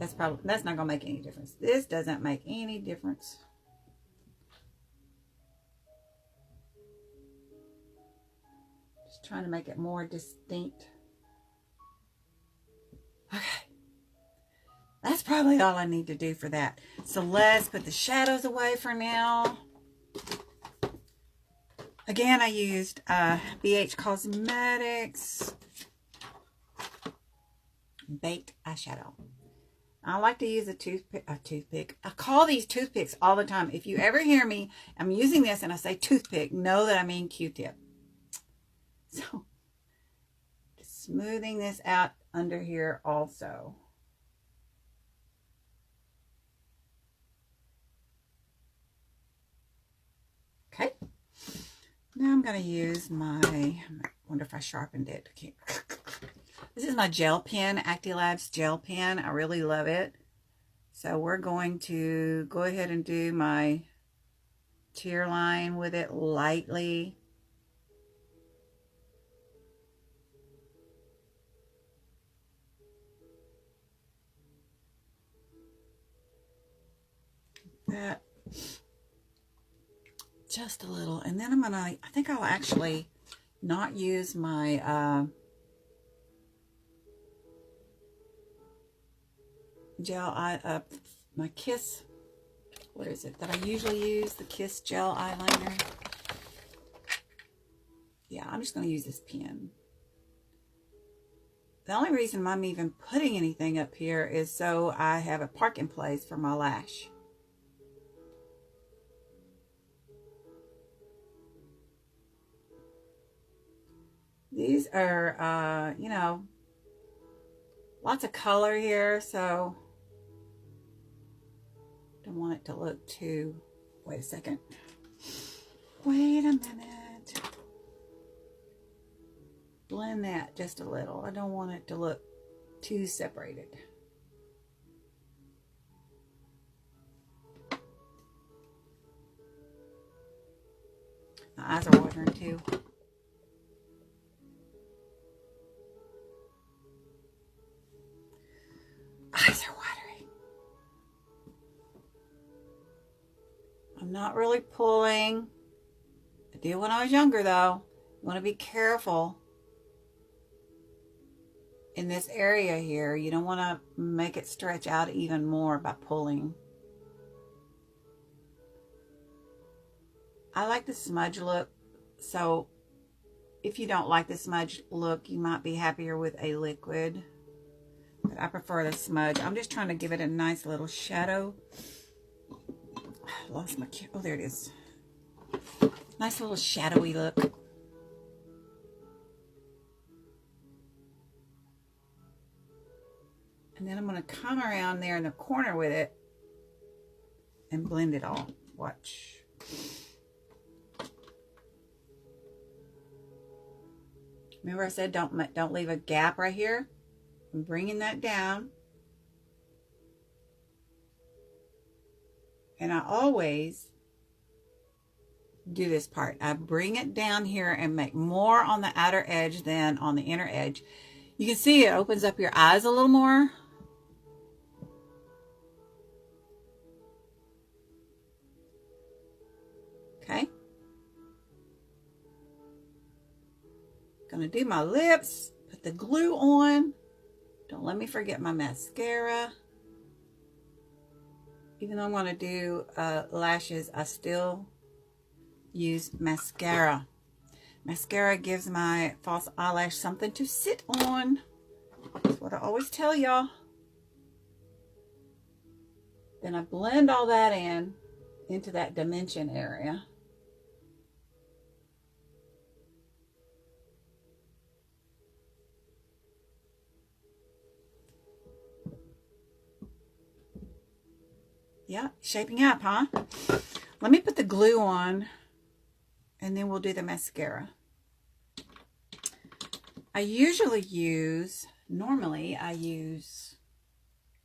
[SPEAKER 1] that's not gonna make any difference. This doesn't make any difference. Just trying to make it more distinct. Okay. That's probably all I need to do for that. So let's put the shadows away for now. Again, I used BH Cosmetics Baked Eyeshadow. I like to use a toothpick. I call these toothpicks all the time. If you ever hear me, I'm using this and I say toothpick, know that I mean Q-tip. So, just smoothing this out under here also. Okay. Now I'm going to use I wonder if I sharpened it. This is my gel pen, ACTI Labs gel pen. I really love it. So we're going to go ahead and do my tear line with it lightly. That. Just a little. And then I think I'll actually not use my my Kiss, what is it that I usually use, the Kiss gel eyeliner. Yeah, I'm just going to use this pen. The only reason I'm even putting anything up here is so I have a parking place for my lash. These are, you know, lots of color here, so don't want it to look too, wait a second. Wait a minute. Blend that just a little. I don't want it to look too separated. My eyes are watering too. Eyes are watering. I'm not really pulling. I did when I was younger though. You want to be careful in this area here. You don't want to make it stretch out even more by pulling. I like the smudge look, so if you don't like the smudge look, you might be happier with a liquid. But I prefer the smudge. I'm just trying to give it a nice little shadow. I lost my, oh, there it is. Nice little shadowy look. And then I'm going to come around there in the corner with it and blend it all. Watch. Remember I said don't leave a gap right here? I'm bringing that down. And I always do this part. I bring it down here and make more on the outer edge than on the inner edge. You can see it opens up your eyes a little more. Okay. Gonna do my lips, put the glue on. Don't let me forget my mascara. Even though I'm gonna do lashes, I still use mascara. Mascara gives my false eyelash something to sit on. That's what I always tell y'all. Then I blend all that into that dimension area. Yeah, shaping up, huh? Let me put the glue on and then we'll do the mascara. Normally I use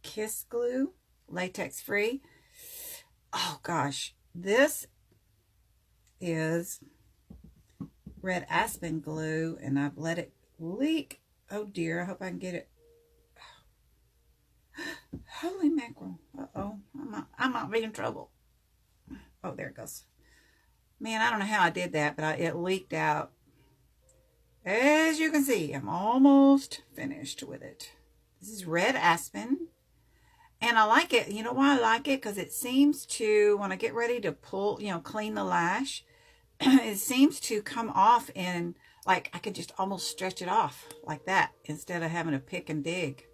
[SPEAKER 1] Kiss glue, latex free. Oh gosh, this is red aspen glue and I've let it leak. Oh dear, I hope I can get it. Holy mackerel. Uh-oh, I might be in trouble. Oh, there it goes. Man, I don't know how I did that, but it leaked out. As you can see, I'm almost finished with it. This is red aspen. And I like it. You know why I like it? Because it seems to, when I get ready to pull, clean the lash, it seems to come off in, like, I could just almost stretch it off like that instead of having to pick and dig.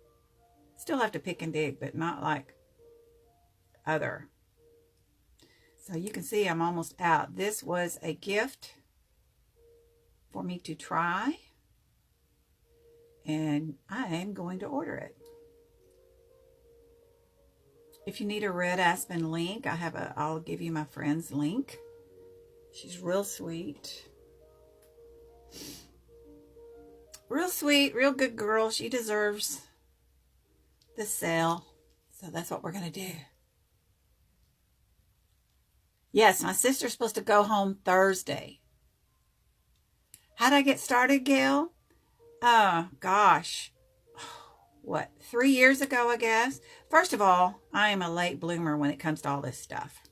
[SPEAKER 1] Still have to pick and dig, but not like other. So you can see I'm almost out. This was a gift for me to try, and I am going to order it. If you need a red aspen link, I'll give you my friend's link. She's real sweet. Real sweet, real good girl. She deserves the sale. So that's what we're going to do. Yes, my sister's supposed to go home Thursday. How'd I get started, Gail? Oh, gosh. What, 3 years ago, I guess? First of all, I am a late bloomer when it comes to all this stuff.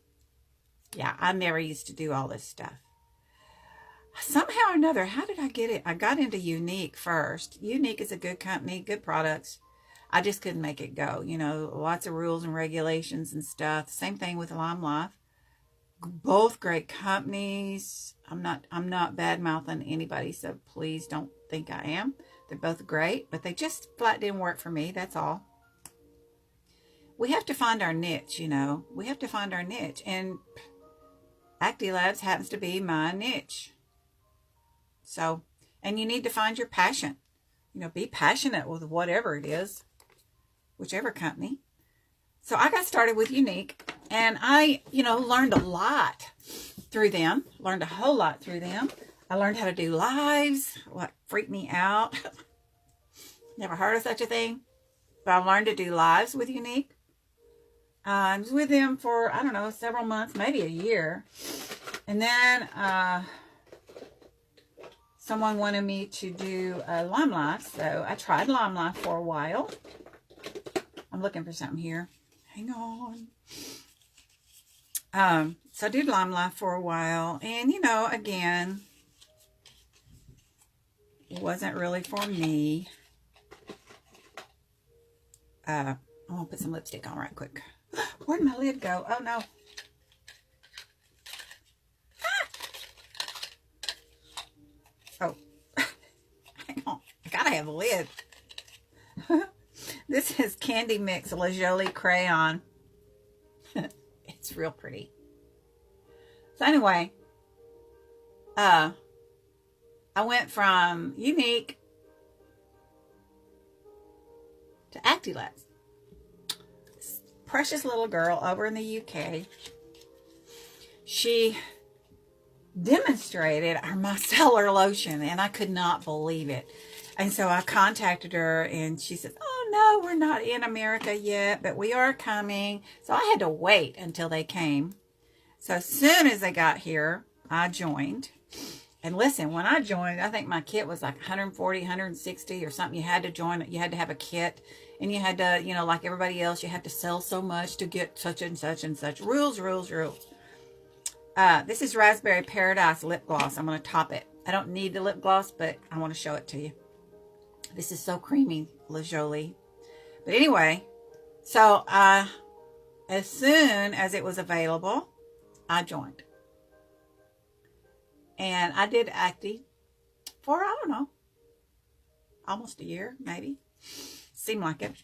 [SPEAKER 1] Yeah, I never used to do all this stuff. Somehow or another, how did I get it? I got into Unique first. Unique is a good company, good products. I just couldn't make it go. You know, lots of rules and regulations and stuff. Same thing with Lime Life. Both great companies. I'm not bad mouthing anybody, so please don't think I am. They're both great, but they just flat didn't work for me. That's all. We have to find our niche, you know. We have to find our niche, and ACTI Labs happens to be my niche. So, and you need to find your passion. You know, be passionate with whatever it is, whichever company. So I got started with Unique, and I, learned a lot through them. Learned a whole lot through them. I learned how to do lives, what freaked me out. Never heard of such a thing. But I learned to do lives with Unique. I was with them for, I don't know, several months, maybe a year. And then someone wanted me to do Lime Life, so I tried Lime Life for a while. I'm looking for something here. Hang on. So I did Lime Life for a while, and again, it wasn't really for me. I'm gonna put some lipstick on right quick. Where'd my lid go? Oh no. Oh, hang on. I gotta have a lid. This is Candy Mix La Jolie Crayon. It's real pretty. So anyway, I went from Unique to ACTI Labs. This precious little girl over in the UK. She demonstrated our micellar lotion, and I could not believe it. And so I contacted her, and she said, "Oh no, we're not in America yet, but we are coming." So I had to wait until they came. So as soon as they got here, I joined. And listen, when I joined, I think my kit was like 140, 160 or something. You had to join it. You had to have a kit, and you had to, like everybody else, you had to sell so much to get such and such and such. Rules, rules, rules. This is Raspberry Paradise lip gloss. I'm going to top it. I don't need the lip gloss, but I want to show it to you. This is so creamy, La Jolie. But anyway, so as soon as it was available, I joined. And I did ACTI for, I don't know, almost a year, maybe. Seemed like it.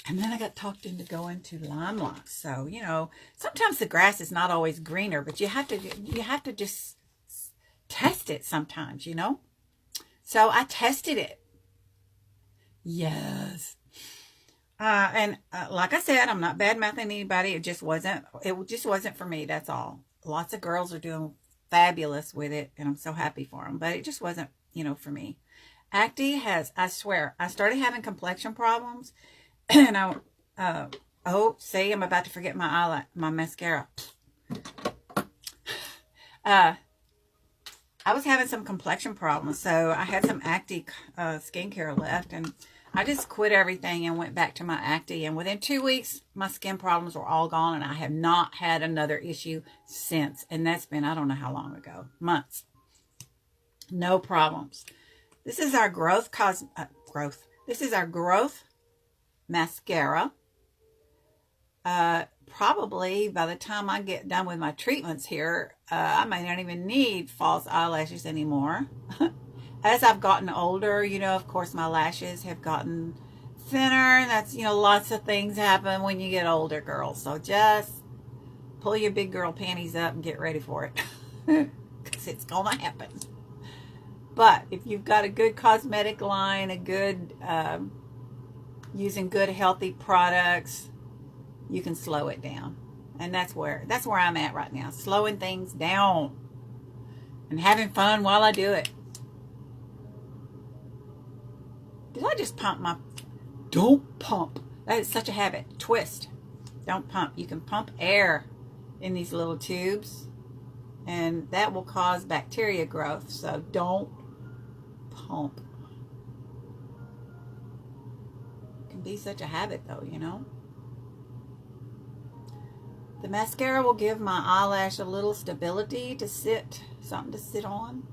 [SPEAKER 1] And then I got talked into going to Lime Life. So, sometimes the grass is not always greener, but you have to just test it sometimes, So I tested it. Yes. And like I said, I'm not bad-mouthing anybody. It just wasn't for me. That's all. Lots of girls are doing fabulous with it, and I'm so happy for them. But it just wasn't, for me. ACTI has, I swear, I started having complexion problems, and see, I'm about to forget my mascara. I was having some complexion problems, so I had some ACTI skincare left, and I just quit everything and went back to my ACTI, and within 2 weeks, my skin problems were all gone, and I have not had another issue since, and that's been, I don't know how long ago, months. No problems. This is our This is our growth mascara. Probably by the time I get done with my treatments here, I may not even need false eyelashes anymore. As I've gotten older, of course, my lashes have gotten thinner. And that's, lots of things happen when you get older, girls. So just pull your big girl panties up and get ready for it. Because it's going to happen. But if you've got a good cosmetic line, a good, using good healthy products, you can slow it down. And that's where I'm at right now. Slowing things down. And having fun while I do it. Did I just pump my... Don't pump. That is such a habit. Twist. Don't pump. You can pump air in these little tubes. And that will cause bacteria growth. So don't pump. It can be such a habit though, The mascara will give my eyelash a little stability to sit, something to sit on.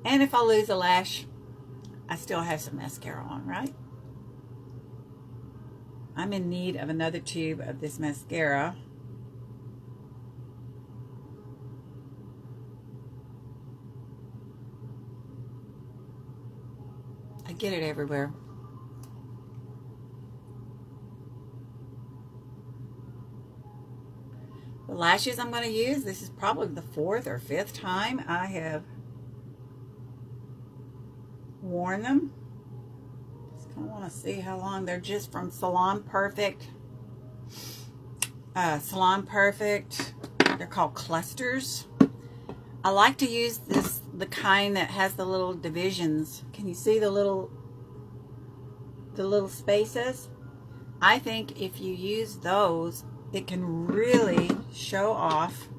[SPEAKER 1] And if I lose a lash, I still have some mascara on, right? I'm in need of another tube of this mascara. I get it everywhere. The lashes I'm going to use, this is probably the 4th or 5th time I have worn them. Just kind of want to see how long. They're just from Salon Perfect. Salon Perfect. They're called clusters. I like to use the kind that has the little divisions. Can you see the little spaces? I think if you use those, it can really show off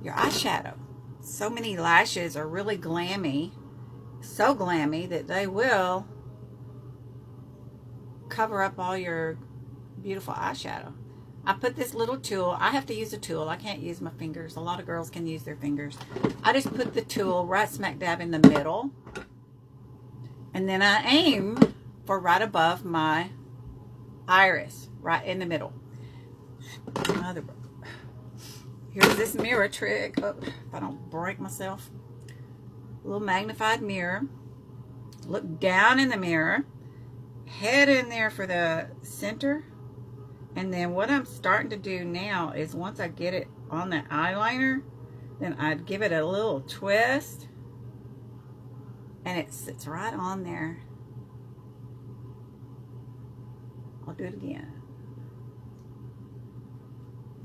[SPEAKER 1] your eyeshadow. So many lashes are really glammy, so glammy that they will cover up all your beautiful eyeshadow. I put this little tool. I have to use a tool. I can't use my fingers. A lot of girls can use their fingers. I just put the tool right smack dab in the middle. And then I aim for right above my iris, right in the middle. Here's this mirror trick. Oh, if I don't break myself. A little magnified mirror. Look down in the mirror. Head in there for the center. And then what I'm starting to do now is once I get it on the eyeliner, then I'd give it a little twist. And it sits right on there. I'll do it again.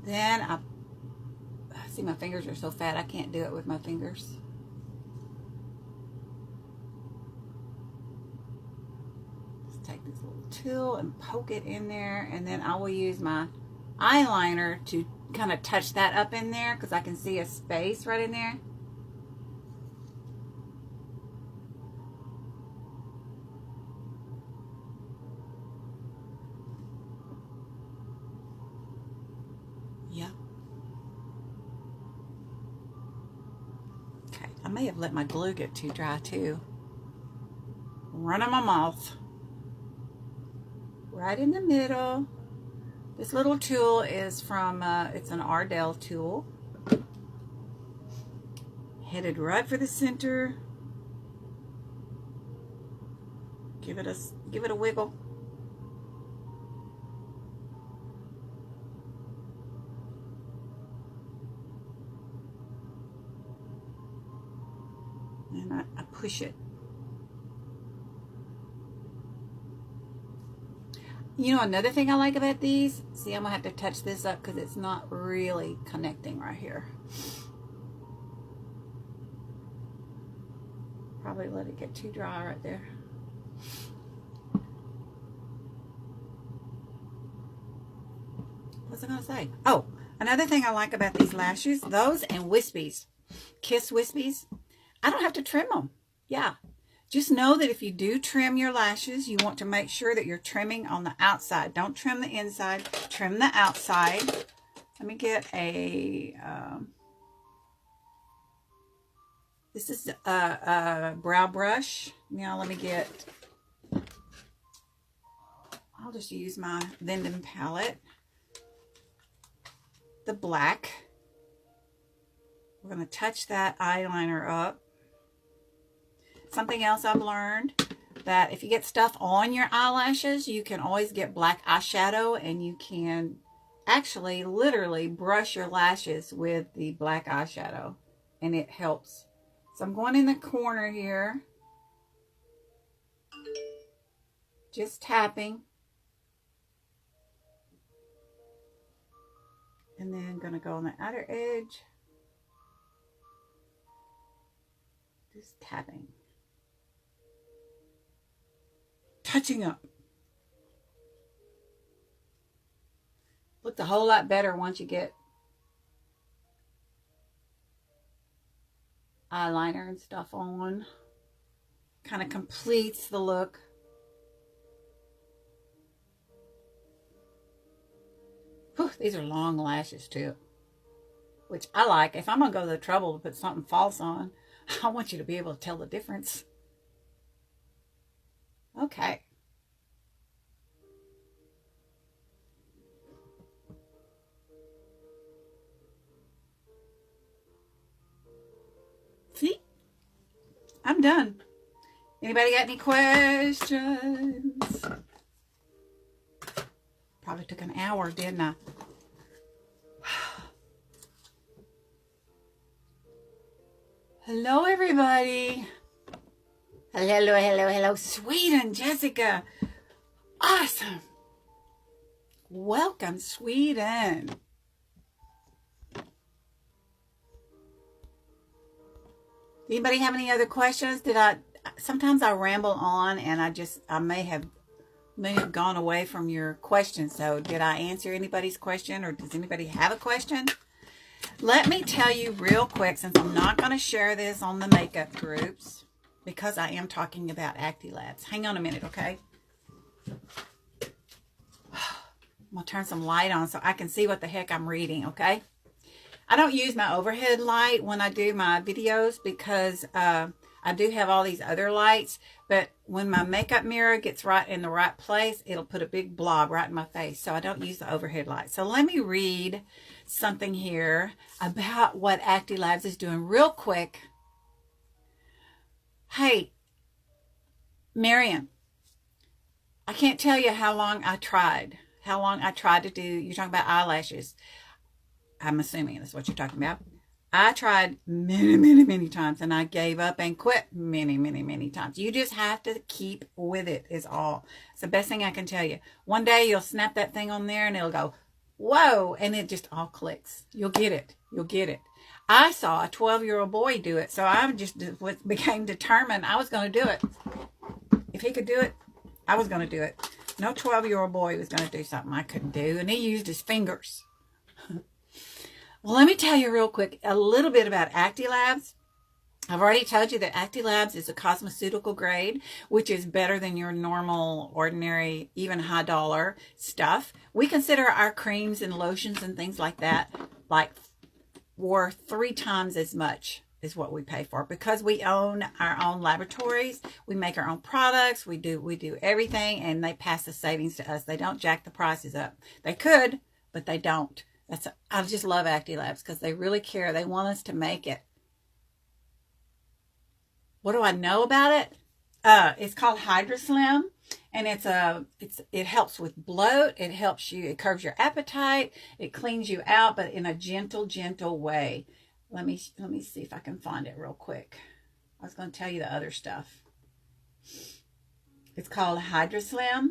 [SPEAKER 1] Then I see my fingers are so fat I can't do it with my fingers. Just take this little tool and poke it in there, and then I will use my eyeliner to kind of touch that up in there because I can see a space right in there. Yeah. Okay, I may have let my glue get too dry too. Running my mouth. Right in the middle. This little tool is from, it's an Ardell tool. Headed right for the center. Give it a wiggle. And I push it. You know, another thing I like about these, see, I'm going to have to touch this up because it's not really connecting right here. Probably let it get too dry right there. What's I going to say? Oh, another thing I like about these lashes, those and wispies, Kiss wispies, I don't have to trim them. Yeah. Just know that if you do trim your lashes, you want to make sure that you're trimming on the outside. Don't trim the inside, trim the outside. Let me get a, this is a brow brush. Now let me get, I'll just use my Linden palette. The black. We're going to touch that eyeliner up. Something else I've learned, that if you get stuff on your eyelashes, you can always get black eyeshadow, and you can actually literally brush your lashes with the black eyeshadow, and it helps. So I'm going in the corner here, just tapping, and then going to go on the outer edge, just tapping. Touching up. Looks a whole lot better once you get eyeliner and stuff on. Kind of completes the look. Whew, these are long lashes too, which I like. If I'm going to go to the trouble to put something false on, I want you to be able to tell the difference. Okay. See? I'm done. Anybody got any questions? Probably took an hour, didn't I? Hello, everybody. Hello, hello, hello. Sweden, Jessica. Awesome. Welcome, Sweden. Anybody have any other questions? Sometimes I ramble on and I may have gone away from your question. So did I answer anybody's question, or does anybody have a question? Let me tell you real quick, since I'm not going to share this on the makeup groups, because I am talking about ACTI Labs. Hang on a minute, okay? I'm going to turn some light on so I can see what the heck I'm reading, okay? I don't use my overhead light when I do my videos because I do have all these other lights, but when my makeup mirror gets right in the right place, it'll put a big blob right in my face. So I don't use the overhead light. So let me read something here about what ACTI Labs is doing real quick. Hey, Marian, I can't tell you how long I tried to do, you're talking about eyelashes. I'm assuming that's what you're talking about. I tried many, many, many times, and I gave up and quit many, many, many times. You just have to keep with it is all. It's the best thing I can tell you. One day you'll snap that thing on there and it'll go, whoa, and it just all clicks. You'll get it. You'll get it. I saw a 12-year-old boy do it, so I just became determined I was going to do it. If he could do it, I was going to do it. No 12-year-old boy was going to do something I couldn't do, and he used his fingers. Well, let me tell you real quick a little bit about ACTI Labs. I've already told you that ACTI Labs is a cosmeceutical grade, which is better than your normal, ordinary, even high dollar stuff. We consider our creams and lotions and things like that like worth 3 times as much as what we pay for, because we own our own laboratories. We make our own products. We do everything, and they pass the savings to us. They don't jack the prices up. They could, but they don't. I just love ACTI Labs because they really care. They want us to make it. What do I know about it? It's called HydroSlim, and it helps with bloat. It helps you. It curbs your appetite. It cleans you out, but in a gentle, gentle way. Let me see if I can find it real quick. I was going to tell you the other stuff. It's called HydroSlim.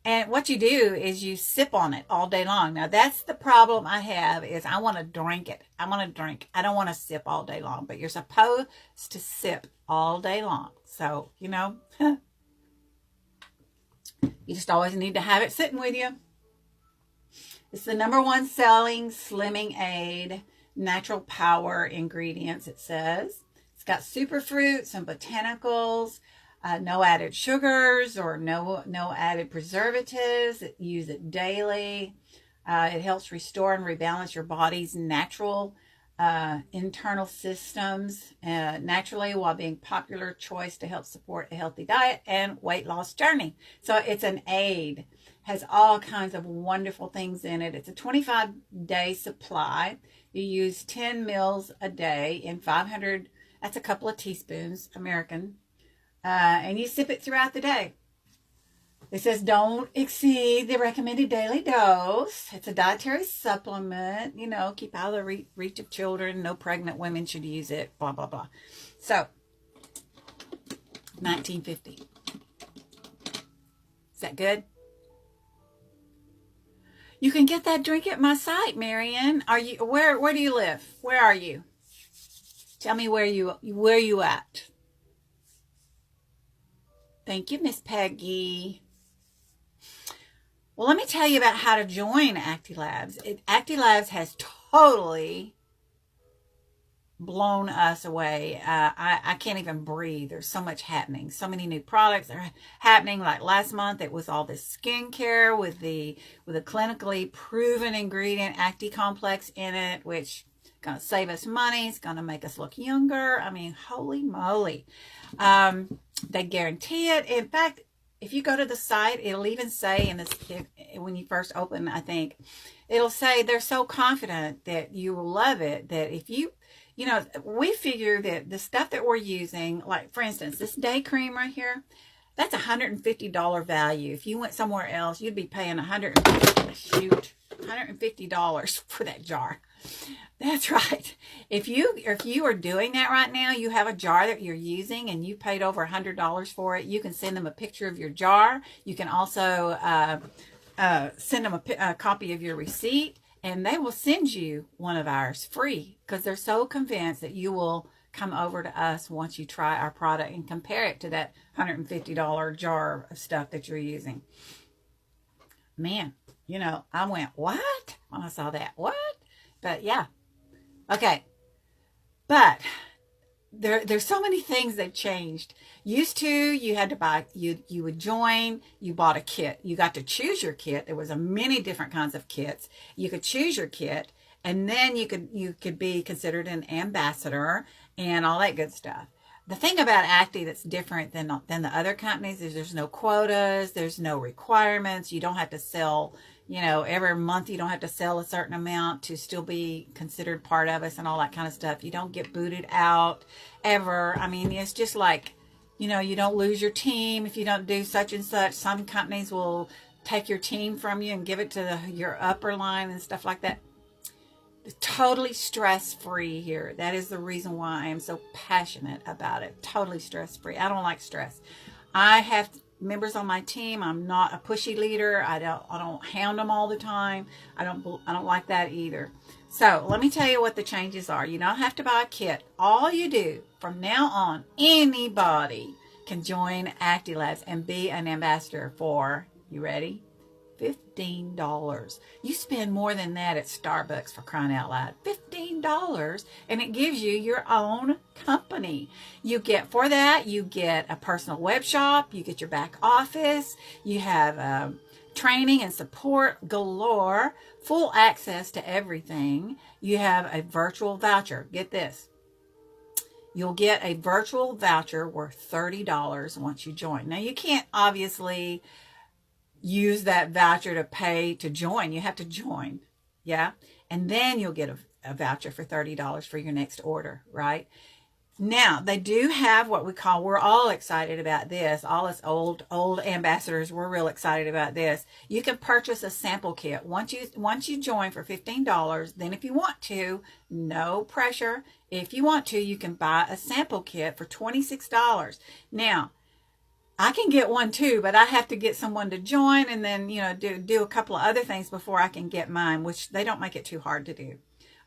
[SPEAKER 1] And what you do is you sip on it all day long. Now, that's the problem I have, is I want to drink it. I want to drink. I don't want to sip all day long, but you're supposed to sip all day long. So, you know, you just always need to have it sitting with you. It's the #1 selling slimming aid, natural power ingredients, it says. It's got superfruits and botanicals, no added sugars or no added preservatives. Use it daily. It helps restore and rebalance your body's natural internal systems naturally, while being popular choice to help support a healthy diet and weight loss journey. So it's an aid. Has all kinds of wonderful things in it. It's a 25-day supply. You use 10 mils a day in 500, that's a couple of teaspoons, American. And you sip it throughout the day. It says don't exceed the recommended daily dose. It's a dietary supplement. You know, keep out of the reach of children. No pregnant women should use it. Blah, blah, blah. So, $19.50. Is that good? You can get that drink at my site, Marian. Are you where do you live? Where are you? Tell me where you at. Thank you, Miss Peggy. Well, let me tell you about how to join ACTI Labs. ACTI Labs has totally blown us away. I can't even breathe. There's so much happening. So many new products are happening. Like last month, it was all this skincare with the clinically proven ingredient ACTI complex in it, which is going to save us money. It's going to make us look younger. I mean, holy moly. They guarantee it. In fact, if you go to the site, it'll even say in this, when you first open, I think, it'll say they're so confident that you will love it, that if you know, we figure that the stuff that we're using, like for instance, this day cream right here, that's $150 value. If you went somewhere else, you'd be paying $150 for that jar. That's right. If you are doing that right now, you have a jar that you're using and you paid over $100 for it, you can send them a picture of your jar. You can also send them a copy of your receipt, and they will send you one of ours free because they're so convinced that you will come over to us once you try our product and compare it to that $150 jar of stuff that you're using. Man, you know, I went, what? When I saw that, what? But yeah. Okay. But there's so many things that changed. Used to, you had to buy, you would join, you bought a kit. You got to choose your kit. There was a many different kinds of kits. You could choose your kit, and then you could be considered an ambassador and all that good stuff. The thing about ACTI that's different than the other companies is there's no quotas, there's no requirements. You don't have to sell, you know, every month you don't have to sell a certain amount to still be considered part of us and all that kind of stuff. You don't get booted out ever. I mean, it's just like, you know, you don't lose your team if you don't do such and such. Some companies will take your team from you and give it to your upper line and stuff like that. Totally stress-free here. That is the reason why I am so passionate about it. Totally stress-free. I don't like stress. I have members on my team. I'm not a pushy leader. I don't hound them all the time. I don't like that either. So let me tell you what the changes are. You don't have to buy a kit. All you do from now on, anybody can join ACTI Labs and be an ambassador for, you ready? $15. You spend more than that at Starbucks, for crying out loud. $15, and it gives you your own company. You get, for that, you get a personal web shop, you get your back office, you have training and support galore, full access to everything. You have a virtual voucher. Get this. You'll get a virtual voucher worth $30 once you join. Now, you can't obviously use that voucher to pay to join. You have to join, yeah? And then you'll get a voucher for $30 for your next order, right? Now, they do have what we call, we're all excited about this. All us old ambassadors, we're real excited about this. You can purchase a sample kit. Once you join for $15, then if you want to, no pressure. If you want to, you can buy a sample kit for $26. Now, I can get one too, but I have to get someone to join and then, you know, do a couple of other things before I can get mine, which they don't make it too hard to do.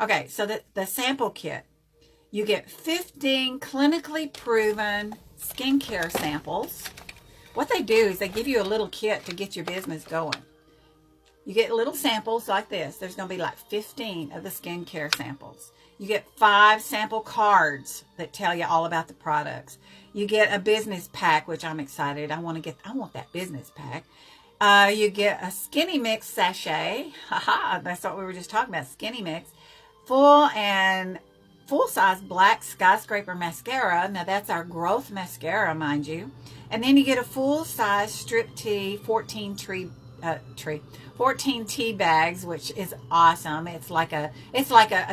[SPEAKER 1] Okay, so the sample kit, you get 15 clinically proven skincare samples. What they do is they give you a little kit to get your business going. You get little samples like this. There's going to be like 15 of the skincare samples. You get 5 sample cards that tell you all about the products. You get a business pack, which I'm excited. I want that business pack. You get a Skinny Mix sachet. Haha, that's what we were just talking about, Skinny Mix. Full-size black skyscraper mascara. Now, that's our growth mascara, mind you. And then you get a full-size strip tea, 14 tea bags, which is awesome. It's like a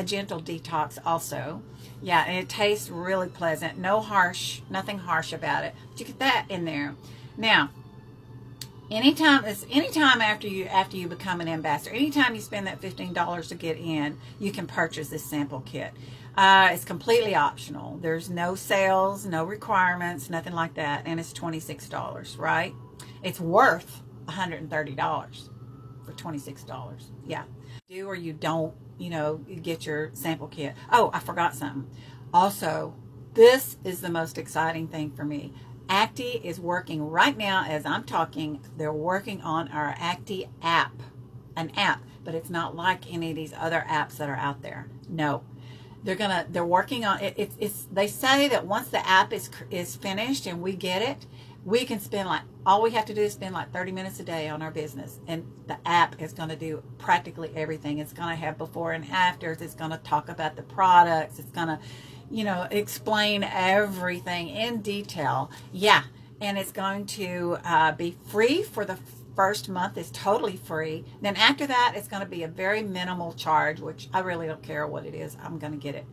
[SPEAKER 1] gentle detox also. Yeah, and it tastes really pleasant. Nothing harsh about it. But you get that in there. Now, anytime after you become an ambassador, anytime you spend that $15 to get in, you can purchase this sample kit. It's completely optional. There's no sales, no requirements, nothing like that, and it's $26, right? It's worth $130 for $26. Yeah. Do or you don't, you know, get your sample kit. Oh, I forgot something. Also, this is the most exciting thing for me. ACTI is working right now as I'm talking. They're working on our ACTI app, an app, but it's not like any of these other apps that are out there. No. They're working on it. They say that once the app is finished and we get it, we can spend all we have to do is spend like 30 minutes a day on our business, and the app is going to do practically everything. It's going to have before and afters. It's going to talk about the products. It's going to, explain everything in detail. Yeah. And it's going to be free for the first month. Is totally free. Then after that, it's going to be a very minimal charge, which I really don't care what it is. I'm going to get it.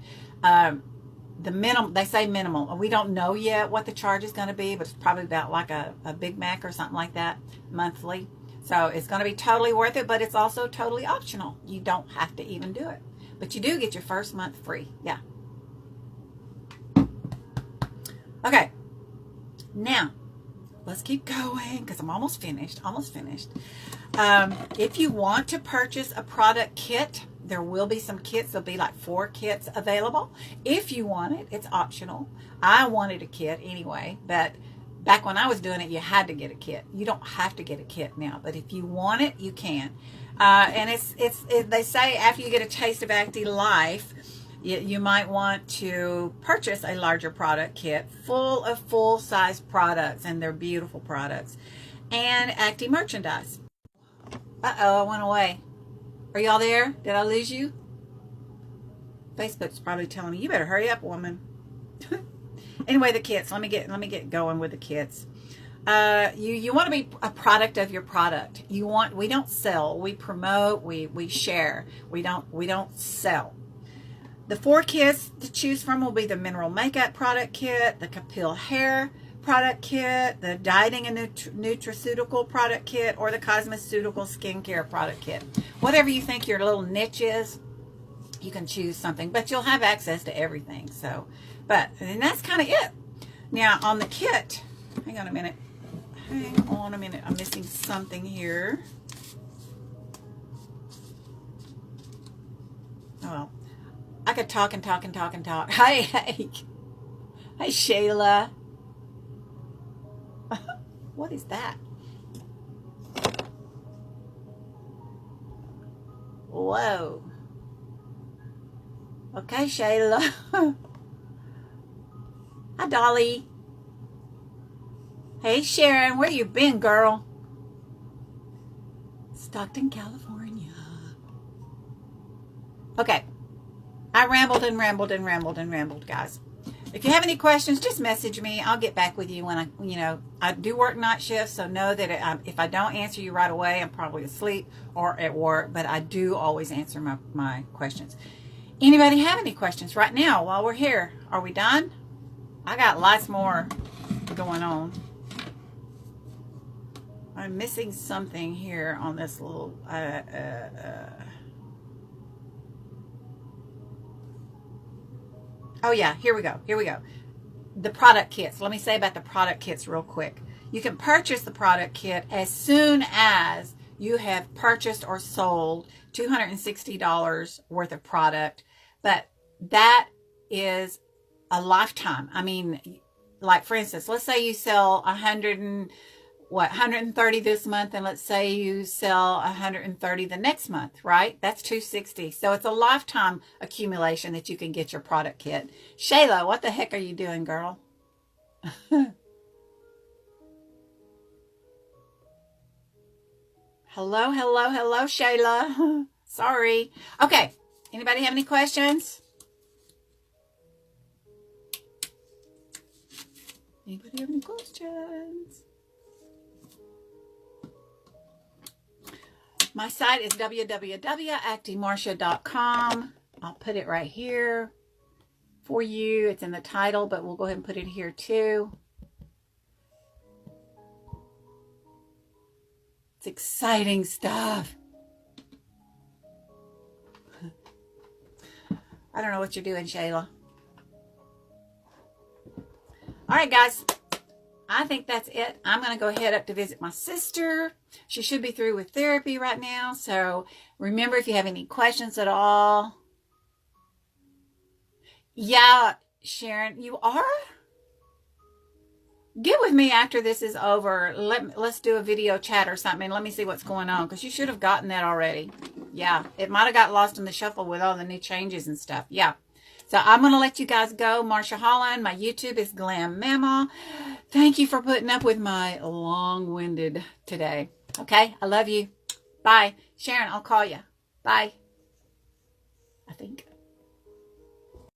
[SPEAKER 1] The minimum, they say minimal. We don't know yet what the charge is going to be, but it's probably about like a Big Mac or something like that monthly. So it's going to be totally worth it, but it's also totally optional. You don't have to even do it, but you do get your first month free. Yeah. Okay. Now, let's keep going because I'm almost finished. If you want to purchase a product kit, there will be some kits. There'll be like 4 kits available. If you want it, it's optional. I wanted a kit anyway, but back when I was doing it, you had to get a kit. You don't have to get a kit now, but if you want it, you can. And they say after you get a taste of ACTI Life, you might want to purchase a larger product kit full of full-size products, and they're beautiful products, and ACTI merchandise. Uh-oh, I went away. Are y'all there? Did I lose you? Facebook's probably telling me, you better hurry up, woman. Anyway, the kits. Let me get going with the kits. You want to be a product of your product. We don't sell. We promote. We share. We don't sell. The 4 kits to choose from will be the Mineral Makeup product kit, the Capil Hair product kit, the Dieting and Nutraceutical product kit, or the Cosmeceutical Skincare product kit. Whatever you think your little niche is, you can choose something, but you'll have access to everything. And that's kind of it. Now on the kit, hang on a minute. I'm missing something here. Oh well. I could talk and talk and talk and talk. Hey, Shayla. What is that? Whoa. Okay, Shayla. Hi, Dolly. Hey, Sharon. Where you been, girl? Stockton, California. Okay. I rambled and rambled and rambled and rambled, guys. If you have any questions, just message me. I'll get back with you when I do work night shifts, so know that if I don't answer you right away, I'm probably asleep or at work, but I do always answer my questions. Anybody have any questions right now while we're here? Are we done? I got lots more going on. I'm missing something here on this little... Oh yeah, here we go. The product kits. Let me say about the product kits real quick. You can purchase the product kit as soon as you have purchased or sold $260 worth of product, but that is a lifetime. I mean, like for instance, let's say you sell 130 this month, and let's say you sell 130 the next month, right? That's 260. So it's a lifetime accumulation that you can get your product kit. Shayla, what the heck are you doing, girl? Hello, Shayla. Sorry. Okay. Anybody have any questions? Anybody have any questions? My site is www.actimarsha.com. I'll put it right here for you. It's in the title, but we'll go ahead and put it here too. It's exciting stuff. I don't know what you're doing, Shayla. All right, guys. I think that's it. I'm going to go head up to visit my sister. She should be through with therapy right now. So remember, if you have any questions at all. Yeah, Sharon, you are? Get with me after this is over. Let's do a video chat or something. Let me see what's going on, because you should have gotten that already. Yeah, it might have got lost in the shuffle with all the new changes and stuff. Yeah. So I'm going to let you guys go. Marsha Holland. My YouTube is Glam Mama. Thank you for putting up with my long-winded today. Okay? I love you. Bye. Sharon, I'll call you. Bye. I think.